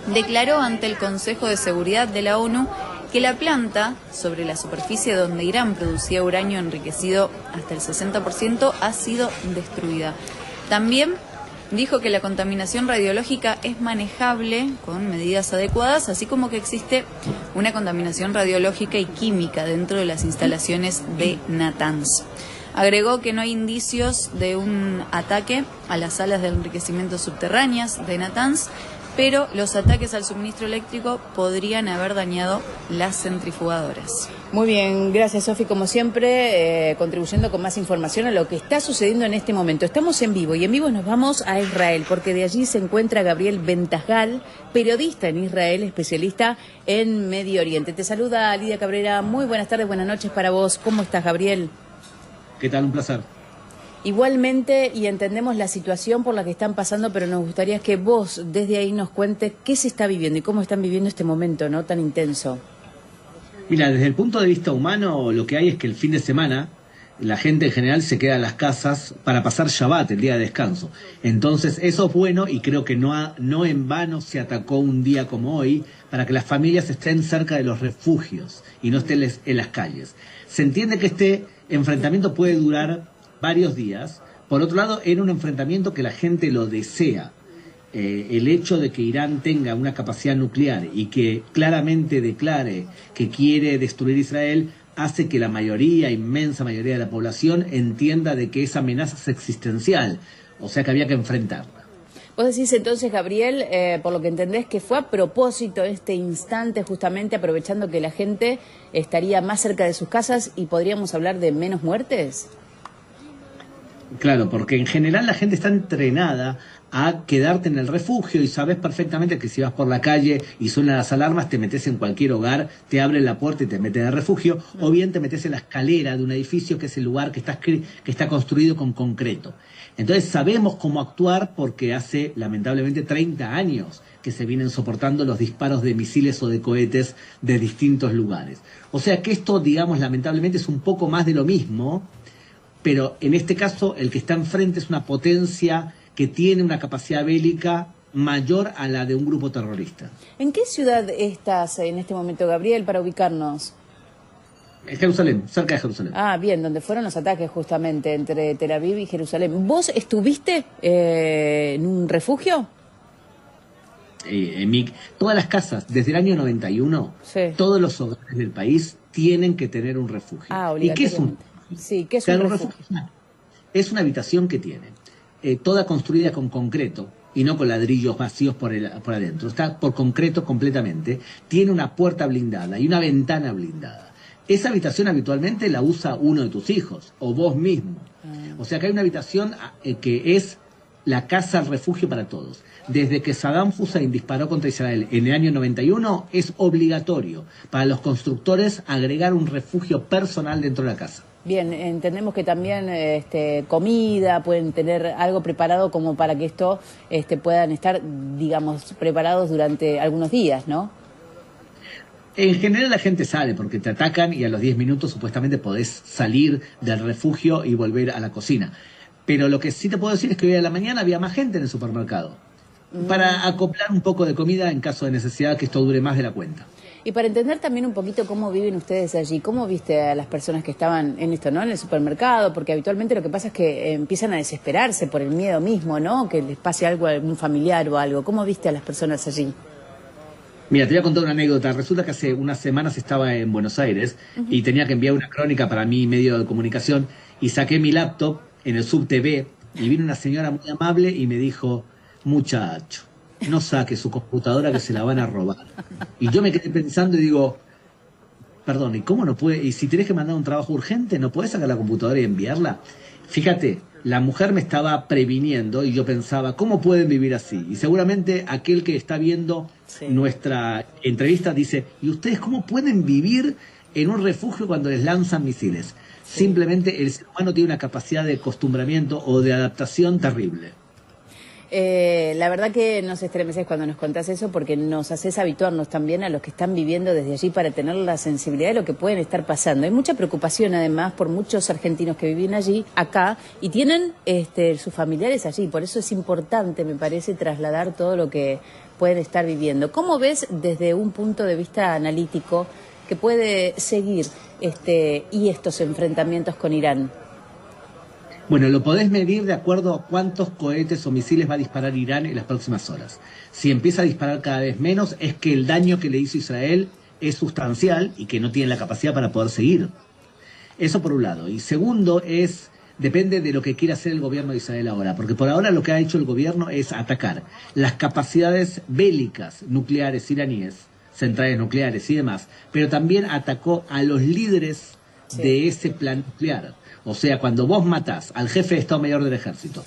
declaró ante el Consejo de Seguridad de la ONU que la planta sobre la superficie donde Irán producía uranio enriquecido hasta el 60% ha sido destruida. También dijo que la contaminación radiológica es manejable con medidas adecuadas, así como que existe una contaminación radiológica y química dentro de las instalaciones de Natanz. Agregó que no hay indicios de un ataque a las salas de enriquecimiento subterráneas de Natanz, pero los ataques al suministro eléctrico podrían haber dañado las centrifugadoras. Muy bien, gracias Sofi, como siempre, contribuyendo con más información a lo que está sucediendo en este momento. Estamos en vivo y en vivo nos vamos a Israel, porque de allí se encuentra Gabriel Bentajal, periodista en Israel, especialista en Medio Oriente. Te saluda Lidia Cabrera, muy buenas tardes, buenas noches para vos. ¿Cómo estás, Gabriel? ¿Qué tal? Un placer. Igualmente, y entendemos la situación por la que están pasando, pero nos gustaría que vos desde ahí nos cuentes qué se está viviendo y cómo están viviendo este momento, ¿no?, tan intenso. Mira, desde el punto de vista humano, lo que hay es que el fin de semana la gente en general se queda en las casas para pasar Shabbat, el día de descanso. Entonces, eso es bueno y creo que no en vano se atacó un día como hoy para que las familias estén cerca de los refugios y no estén en las calles. Se entiende que este enfrentamiento puede durar varios días. Por otro lado, era un enfrentamiento que la gente lo desea. El hecho de que Irán tenga una capacidad nuclear y que claramente declare que quiere destruir Israel hace que la mayoría, inmensa mayoría de la población entienda de que esa amenaza es existencial, o sea que había que enfrentarla. Vos decís entonces, Gabriel, por lo que entendés, que fue a propósito este instante, justamente aprovechando que la gente estaría más cerca de sus casas y podríamos hablar de menos muertes. Claro, porque en general la gente está entrenada a quedarte en el refugio y sabes perfectamente que si vas por la calle y suenan las alarmas, te metes en cualquier hogar, te abren la puerta y te meten en el refugio, o bien te metes en la escalera de un edificio que es el lugar que está construido con concreto. Entonces sabemos cómo actuar porque hace lamentablemente 30 años que se vienen soportando los disparos de misiles o de cohetes de distintos lugares. O sea que esto, digamos, lamentablemente es un poco más de lo mismo, pero en este caso el que está enfrente es una potencia que tiene una capacidad bélica mayor a la de un grupo terrorista. ¿En qué ciudad estás en este momento, Gabriel, para ubicarnos? En Jerusalén, cerca de Jerusalén. Ah, bien, donde fueron los ataques justamente entre Tel Aviv y Jerusalén. ¿Vos estuviste en un refugio? Todas las casas, desde el año 91, sí, todos los hogares del país tienen que tener un refugio. Ah, ¿Y qué es un refugio? Sí, ¿qué es un refugio? Es una habitación que tiene, toda construida con concreto y no con ladrillos vacíos por adentro. Está por concreto completamente. Tiene una puerta blindada y una ventana blindada. Esa habitación habitualmente la usa uno de tus hijos o vos mismo. O sea que hay una habitación que es la casa refugio para todos. Desde que Saddam Hussein disparó contra Israel en el año 91, es obligatorio para los constructores agregar un refugio personal dentro de la casa. Bien, entendemos que también comida, pueden tener algo preparado como para que esto puedan estar, digamos, preparados durante algunos días, ¿no? En general la gente sale porque te atacan y a los 10 minutos supuestamente podés salir del refugio y volver a la cocina. Pero lo que sí te puedo decir es que hoy a la mañana había más gente en el supermercado para acoplar un poco de comida en caso de necesidad, que esto dure más de la cuenta. Y para entender también un poquito cómo viven ustedes allí, ¿cómo viste a las personas que estaban en esto, ¿no?, en el supermercado? Porque habitualmente lo que pasa es que empiezan a desesperarse por el miedo mismo, ¿no?, que les pase algo a algún familiar o algo. ¿Cómo viste a las personas allí? Mira, te voy a contar una anécdota. Resulta que hace unas semanas estaba en Buenos Aires y tenía que enviar una crónica para mi medio de comunicación y saqué mi laptop en el SubTV y vino una señora muy amable y me dijo: muchacho, no saque su computadora que se la van a robar. Y yo me quedé pensando y digo, perdón, ¿y cómo no puede? ¿Y si tenés que mandar un trabajo urgente, no podés sacar la computadora y enviarla? Fíjate, la mujer me estaba previniendo y yo pensaba, ¿cómo pueden vivir así? Y seguramente aquel que está viendo nuestra entrevista dice, ¿y ustedes cómo pueden vivir en un refugio cuando les lanzan misiles? Simplemente el ser humano tiene una capacidad de acostumbramiento o de adaptación terrible. La verdad que nos estremeces cuando nos contás eso, porque nos haces habituarnos también a los que están viviendo desde allí para tener la sensibilidad de lo que pueden estar pasando. Hay mucha preocupación además por muchos argentinos que viven allí, acá, y tienen sus familiares allí. Por eso es importante, me parece, trasladar todo lo que pueden estar viviendo. ¿Cómo ves desde un punto de vista analítico que puede seguir y estos enfrentamientos con Irán? Bueno, lo podés medir de acuerdo a cuántos cohetes o misiles va a disparar Irán en las próximas horas. Si empieza a disparar cada vez menos, es que el daño que le hizo Israel es sustancial y que no tiene la capacidad para poder seguir. Eso por un lado. Y segundo depende de lo que quiera hacer el gobierno de Israel ahora, porque por ahora lo que ha hecho el gobierno es atacar las capacidades bélicas nucleares iraníes, centrales nucleares y demás, pero también atacó a los líderes de ese plan nuclear. O sea, cuando vos matás al jefe de Estado Mayor del Ejército,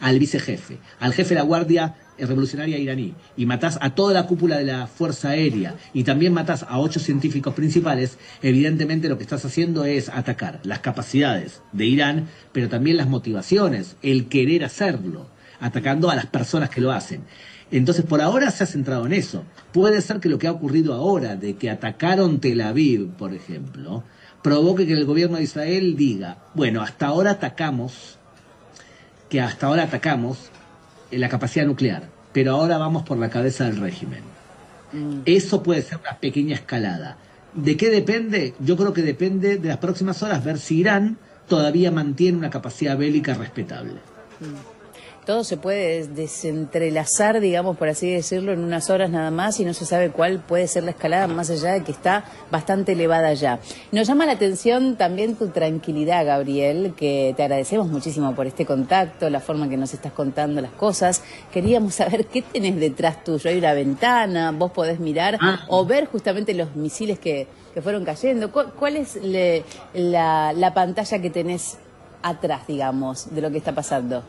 al vicejefe, al jefe de la Guardia Revolucionaria iraní, y matás a toda la cúpula de la Fuerza Aérea, y también matás a 8 científicos principales, evidentemente lo que estás haciendo es atacar las capacidades de Irán, pero también las motivaciones, el querer hacerlo, atacando a las personas que lo hacen. Entonces, por ahora se ha centrado en eso. Puede ser que lo que ha ocurrido ahora, de que atacaron Tel Aviv, por ejemplo, provoque que el gobierno de Israel diga, bueno, hasta ahora atacamos la capacidad nuclear, pero ahora vamos por la cabeza del régimen. Eso puede ser una pequeña escalada. ¿De qué depende? Yo creo que depende de las próximas horas, ver si Irán todavía mantiene una capacidad bélica respetable. Todo se puede desentrelazar, digamos, por así decirlo, en unas horas nada más, y no se sabe cuál puede ser la escalada, más allá de que está bastante elevada ya. Nos llama la atención también tu tranquilidad, Gabriel, que te agradecemos muchísimo por este contacto, la forma en que nos estás contando las cosas. Queríamos saber qué tenés detrás tuyo. Hay una ventana, vos podés mirar o ver justamente los misiles que fueron cayendo. ¿Cuál es la pantalla que tenés atrás, digamos, de lo que está pasando?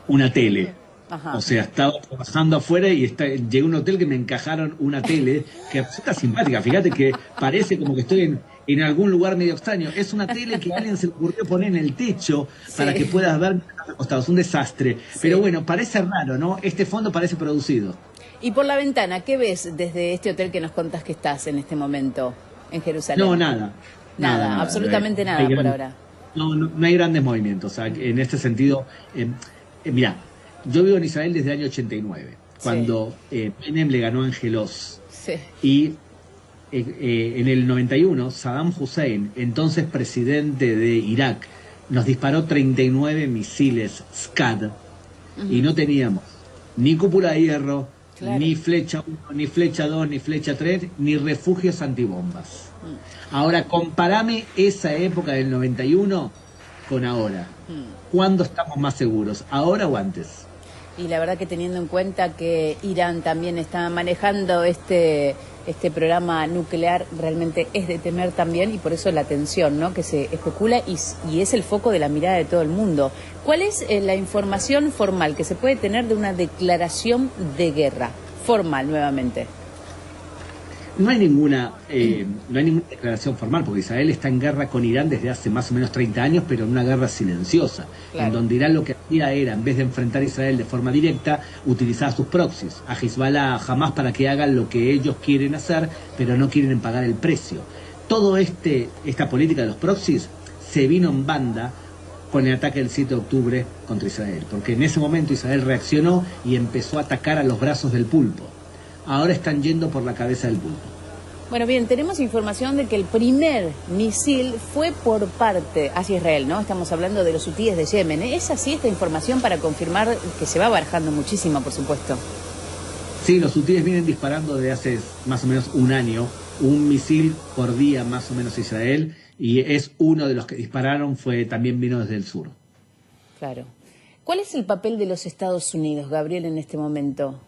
Una tele. Ajá. O sea, estaba trabajando afuera y llegué a un hotel que me encajaron una tele que resulta simpática. Fíjate que parece como que estoy en algún lugar medio extraño. Es una tele que a alguien se le ocurrió poner en el techo para que puedas ver acostados. Un desastre. Pero bueno, parece raro, ¿no? Este fondo parece producido. Y por la ventana, ¿qué ves desde este hotel que nos contás que estás en este momento en Jerusalén? No, nada. Nada, absolutamente nada por ahora. No hay grandes movimientos. O sea, en este sentido... Mirá, yo vivo en Israel desde el año 89, cuando Menem le ganó a Angelos. Sí. Y en el 91, Saddam Hussein, entonces presidente de Irak, nos disparó 39 misiles Scad, y no teníamos ni cúpula de hierro, ni flecha 1, ni flecha 2, ni flecha 3, ni refugios antibombas. Ahora, comparame esa época del 91 con ahora. ¿Cuándo estamos más seguros? ¿Ahora o antes? Y la verdad que teniendo en cuenta que Irán también está manejando este programa nuclear, realmente es de temer también, y por eso la tensión, ¿no?, que se especula y es el foco de la mirada de todo el mundo. ¿Cuál es la información formal que se puede tener de una declaración de guerra? Formal, nuevamente. No hay ninguna declaración formal, porque Israel está en guerra con Irán desde hace más o menos 30 años, pero en una guerra silenciosa, en donde Irán lo que hacía era, en vez de enfrentar a Israel de forma directa, utilizar a sus proxies, a Hezbollah, a Hamas, para que hagan lo que ellos quieren hacer, pero no quieren pagar el precio. Todo esta política de los proxies se vino en banda con el ataque del 7 de octubre contra Israel, porque en ese momento Israel reaccionó y empezó a atacar a los brazos del pulpo. Ahora están yendo por la cabeza del pulpo. Bueno, bien, tenemos información de que el primer misil fue por parte hacia Israel, ¿no? Estamos hablando de los hutíes de Yemen. ¿Es así esta información para confirmar que se va barajando muchísimo, por supuesto? Sí, los hutíes vienen disparando desde hace más o menos un año, un misil por día más o menos a Israel, y es uno de los que dispararon, también vino desde el sur. Claro. ¿Cuál es el papel de los Estados Unidos, Gabriel, en este momento?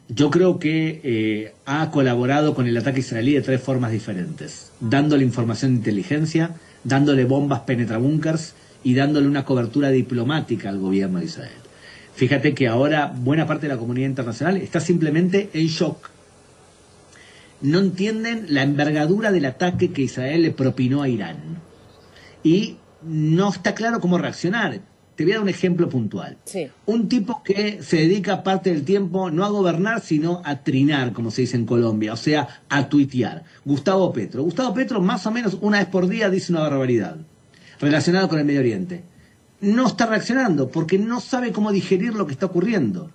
Yo creo que ha colaborado con el ataque israelí de 3 formas diferentes: dándole información de inteligencia, dándole bombas penetrabúnkers y dándole una cobertura diplomática al gobierno de Israel. Fíjate que ahora buena parte de la comunidad internacional está simplemente en shock. No entienden la envergadura del ataque que Israel le propinó a Irán. Y no está claro cómo reaccionar. Te voy a dar un ejemplo puntual. Sí. Un tipo que se dedica parte del tiempo no a gobernar, sino a trinar, como se dice en Colombia, o sea, a tuitear. Gustavo Petro. Gustavo Petro más o menos una vez por día dice una barbaridad relacionada con el Medio Oriente. No está reaccionando porque no sabe cómo digerir lo que está ocurriendo.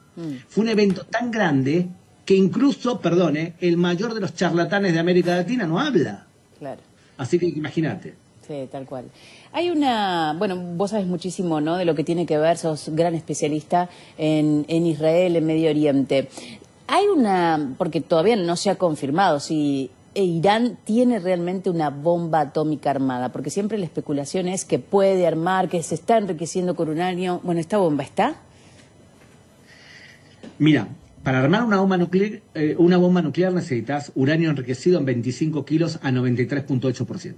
Fue un evento tan grande que incluso, el mayor de los charlatanes de América Latina no habla. Claro. Así que imagínate. Sí, tal cual. Hay bueno, vos sabés muchísimo, ¿no?, de lo que tiene que ver, sos gran especialista en Israel, en Medio Oriente. Hay porque todavía no se ha confirmado si Irán tiene realmente una bomba atómica armada, porque siempre la especulación es que puede armar, que se está enriqueciendo con uranio. Bueno, ¿esta bomba está? Mira, para armar una bomba nuclear necesitas uranio enriquecido en 25 kilos a 93.8%.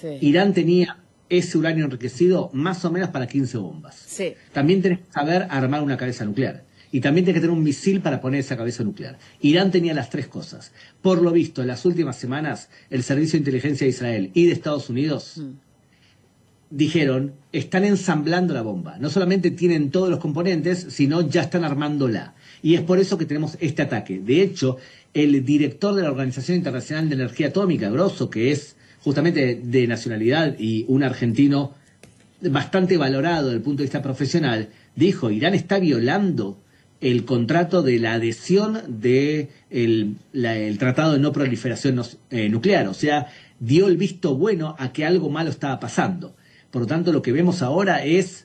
Sí. Irán tenía ese uranio enriquecido más o menos para 15 bombas. Sí. También tenés que saber armar una cabeza nuclear. Y también tenés que tener un misil para poner esa cabeza nuclear. Irán tenía las tres cosas. Por lo visto, en las últimas semanas, el Servicio de Inteligencia de Israel y de Estados Unidos dijeron, están ensamblando la bomba. No solamente tienen todos los componentes, sino ya están armándola. Y es por eso que tenemos este ataque. De hecho, el director de la Organización Internacional de Energía Atómica, Grosso, que es justamente de nacionalidad y un argentino bastante valorado desde el punto de vista profesional, dijo, Irán está violando el contrato de la adhesión del Tratado de No Proliferación Nuclear. O sea, dio el visto bueno a que algo malo estaba pasando. Por lo tanto, lo que vemos ahora es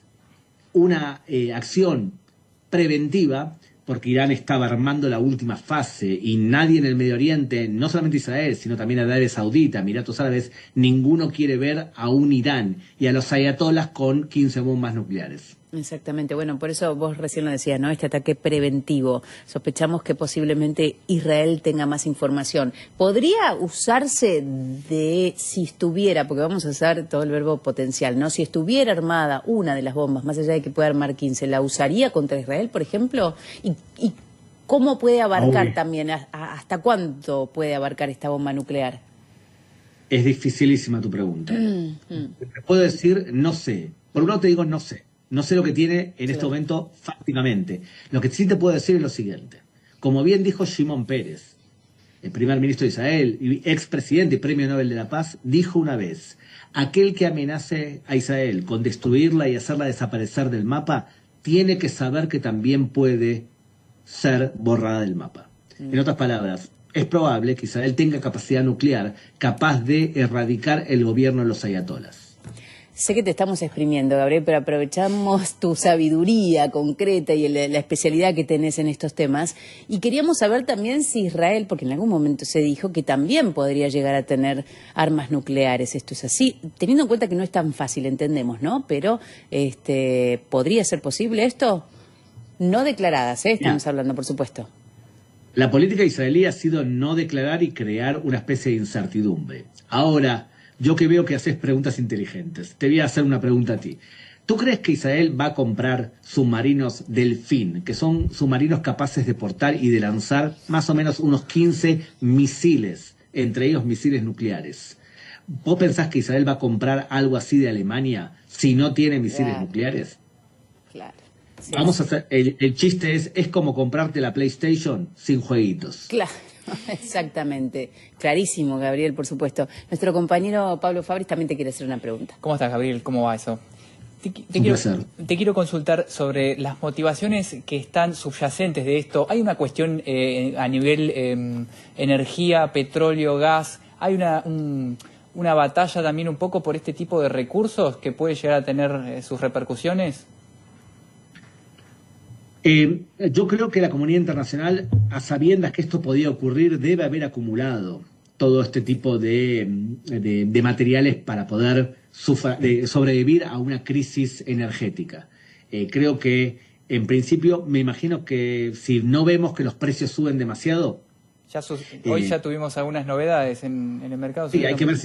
una acción preventiva, porque Irán estaba armando la última fase y nadie en el Medio Oriente, no solamente Israel, sino también Arabia Saudita, Emiratos Árabes, ninguno quiere ver a un Irán y a los ayatolás con 15 bombas nucleares. Exactamente, bueno, por eso vos recién lo decías, ¿no? Este ataque preventivo. Sospechamos que posiblemente Israel tenga más información. ¿Podría usarse si estuviera, porque vamos a usar todo el verbo potencial, ¿no? Si estuviera armada una de las bombas, más allá de que pueda armar 15, ¿la usaría contra Israel, por ejemplo? ¿Y cómo puede abarcar también, hasta cuánto puede abarcar esta bomba nuclear? Es dificilísima tu pregunta. Te puedo decir, no sé. Por un lado te digo, no sé. No sé lo que tiene en este momento fácticamente. Lo que sí te puedo decir es lo siguiente. Como bien dijo Shimon Peres, el primer ministro de Israel y expresidente y premio Nobel de la Paz, dijo una vez, aquel que amenace a Israel con destruirla y hacerla desaparecer del mapa, tiene que saber que también puede ser borrada del mapa. En otras palabras, es probable que Israel tenga capacidad nuclear capaz de erradicar el gobierno de los ayatolás. Sé que te estamos exprimiendo, Gabriel, pero aprovechamos tu sabiduría concreta y la especialidad que tenés en estos temas. Y queríamos saber también si Israel, porque en algún momento se dijo que también podría llegar a tener armas nucleares. ¿Esto es así? Teniendo en cuenta que no es tan fácil, entendemos, ¿no? Pero, ¿podría ser posible esto? No declaradas, estamos hablando, por supuesto. La política israelí ha sido no declarar y crear una especie de incertidumbre. Ahora, yo que veo que haces preguntas inteligentes, te voy a hacer una pregunta a ti. ¿Tú crees que Israel va a comprar submarinos Delfín, que son submarinos capaces de portar y de lanzar más o menos unos 15 misiles, entre ellos misiles nucleares? ¿Vos pensás que Israel va a comprar algo así de Alemania si no tiene misiles nucleares? Claro. Sí, vamos a hacer, el chiste es como comprarte la PlayStation sin jueguitos. Claro. Exactamente, clarísimo, Gabriel, por supuesto. Nuestro compañero Pablo Fabris también te quiere hacer una pregunta. ¿Cómo estás, Gabriel? ¿Cómo va eso? Te quiero consultar sobre las motivaciones que están subyacentes de esto. Hay una cuestión a nivel energía, petróleo, gas. Hay una batalla también un poco por este tipo de recursos que puede llegar a tener sus repercusiones. Yo creo que la comunidad internacional, a sabiendas que esto podía ocurrir, debe haber acumulado todo este tipo de materiales para poder sobrevivir a una crisis energética. Creo que, en principio, me imagino que si no vemos que los precios suben demasiado... Hoy ya tuvimos algunas novedades en el mercado. Sí, hay que ver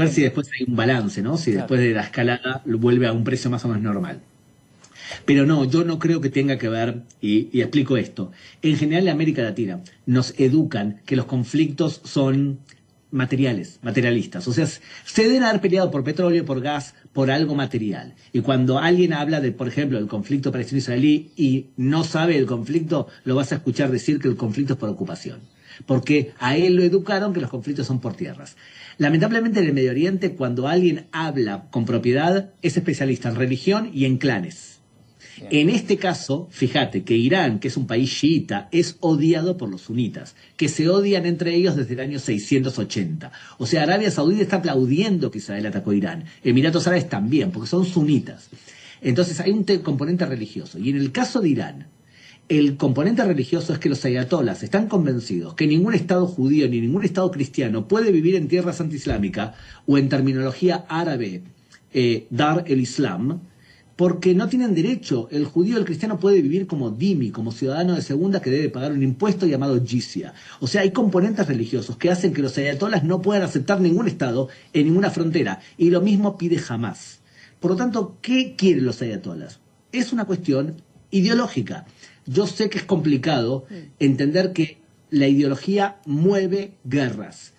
si después hay un balance, ¿no? Si después de la escalada vuelve a un precio más o menos normal. Pero no, yo no creo que tenga que ver, y explico esto. En general en América Latina nos educan que los conflictos son materialistas. O sea, se deben haber peleado por petróleo, por gas, por algo material. Y cuando alguien habla de, por ejemplo, del conflicto palestino-israelí y no sabe el conflicto, lo vas a escuchar decir que el conflicto es por ocupación. Porque a él lo educaron que los conflictos son por tierras. Lamentablemente en el Medio Oriente, cuando alguien habla con propiedad, es especialista en religión y en clanes. En este caso, fíjate que Irán, que es un país chiita, es odiado por los sunitas, que se odian entre ellos desde el año 680. O sea, Arabia Saudita está aplaudiendo que Israel atacó a Irán. Emiratos Árabes también, porque son sunitas. Entonces hay un componente religioso. Y en el caso de Irán, el componente religioso es que los ayatolás están convencidos que ningún Estado judío ni ningún Estado cristiano puede vivir en tierras antiislámicas o en terminología árabe, Dar el Islam, porque no tienen derecho. El judío y el cristiano puede vivir como dhimmi, como ciudadano de segunda que debe pagar un impuesto llamado jizya. O sea, hay componentes religiosos que hacen que los ayatolás no puedan aceptar ningún Estado en ninguna frontera. Y lo mismo pide Hamás. Por lo tanto, ¿qué quieren los ayatolás? Es una cuestión ideológica. Yo sé que es complicado entender que la ideología mueve guerras.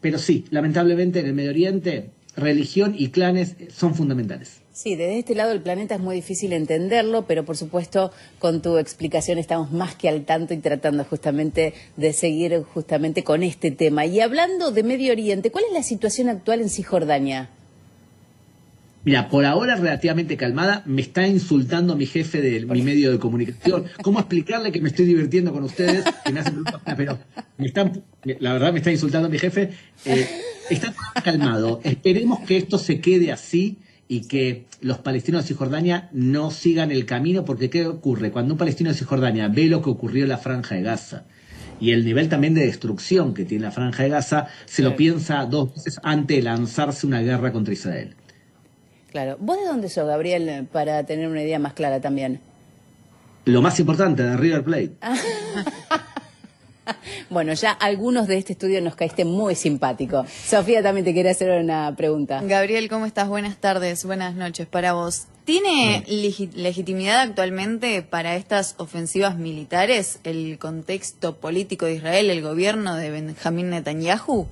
Pero sí, lamentablemente en el Medio Oriente, religión y clanes son fundamentales. Sí, desde este lado del planeta es muy difícil entenderlo, pero por supuesto con tu explicación estamos más que al tanto y tratando justamente de seguir justamente con este tema. Y hablando de Medio Oriente, ¿cuál es la situación actual en Cisjordania? Mira, por ahora relativamente calmada, me está insultando mi jefe de mi medio de comunicación. ¿Cómo explicarle que me estoy divirtiendo con ustedes? Que me hacen preguntas, pero la verdad me está insultando mi jefe. Está calmado. Esperemos que esto se quede así y que los palestinos de Cisjordania no sigan el camino, porque ¿qué ocurre? Cuando un palestino de Cisjordania ve lo que ocurrió en la Franja de Gaza y el nivel también de destrucción que tiene la Franja de Gaza, se lo piensa dos veces antes de lanzarse una guerra contra Israel. Claro. ¿Vos de dónde sos, Gabriel, para tener una idea más clara también? Lo más importante, de River Plate. Bueno, ya algunos de este estudio nos caíste muy simpático. Sofía también te quiere hacer una pregunta. Gabriel, ¿cómo estás? Buenas tardes, buenas noches para vos. ¿Tiene legitimidad actualmente para estas ofensivas militares el contexto político de Israel, el gobierno de Benjamín Netanyahu?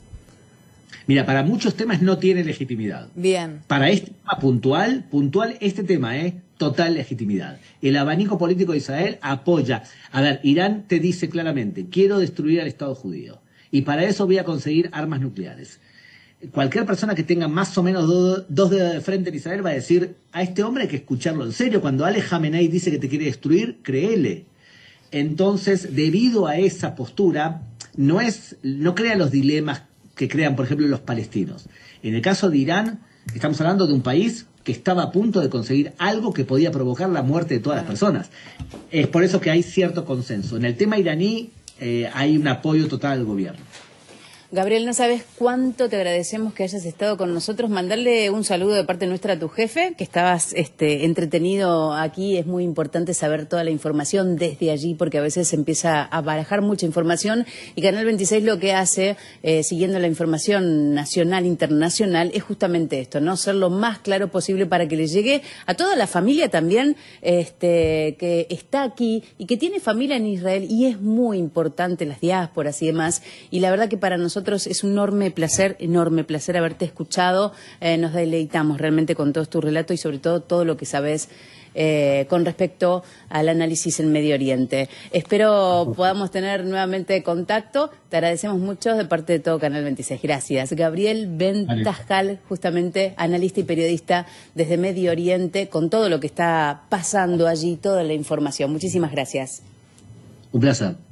Mira, para muchos temas no tiene legitimidad. Bien. Para este tema puntual, este tema, total legitimidad. El abanico político de Israel apoya. A ver, Irán te dice claramente, quiero destruir al Estado judío. Y para eso voy a conseguir armas nucleares. Cualquier persona que tenga más o menos dos dedos de frente en Israel va a decir, a este hombre hay que escucharlo en serio. Cuando Ale Jamenei dice que te quiere destruir, créele. Entonces, debido a esa postura, no crea los dilemas que crean, por ejemplo, los palestinos. En el caso de Irán, estamos hablando de un país que estaba a punto de conseguir algo que podía provocar la muerte de todas las personas. Es por eso que hay cierto consenso. En el tema iraní hay un apoyo total al gobierno. Gabriel, no sabes cuánto te agradecemos que hayas estado con nosotros. Mandarle un saludo de parte nuestra a tu jefe, que estabas entretenido aquí. Es muy importante saber toda la información desde allí, porque a veces se empieza a barajar mucha información. Y Canal 26 lo que hace, siguiendo la información nacional, internacional, es justamente esto, ¿no? Ser lo más claro posible para que le llegue a toda la familia también que está aquí y que tiene familia en Israel. Y es muy importante las diásporas y demás. Y la verdad que para nosotros es un enorme placer haberte escuchado. Nos deleitamos realmente con todo tu relato y sobre todo lo que sabes con respecto al análisis en Medio Oriente. Espero podamos tener nuevamente contacto. Te agradecemos mucho de parte de todo Canal 26. Gracias. Gabriel Ben Tajal, justamente analista y periodista desde Medio Oriente, con todo lo que está pasando allí, toda la información. Muchísimas gracias. Un placer.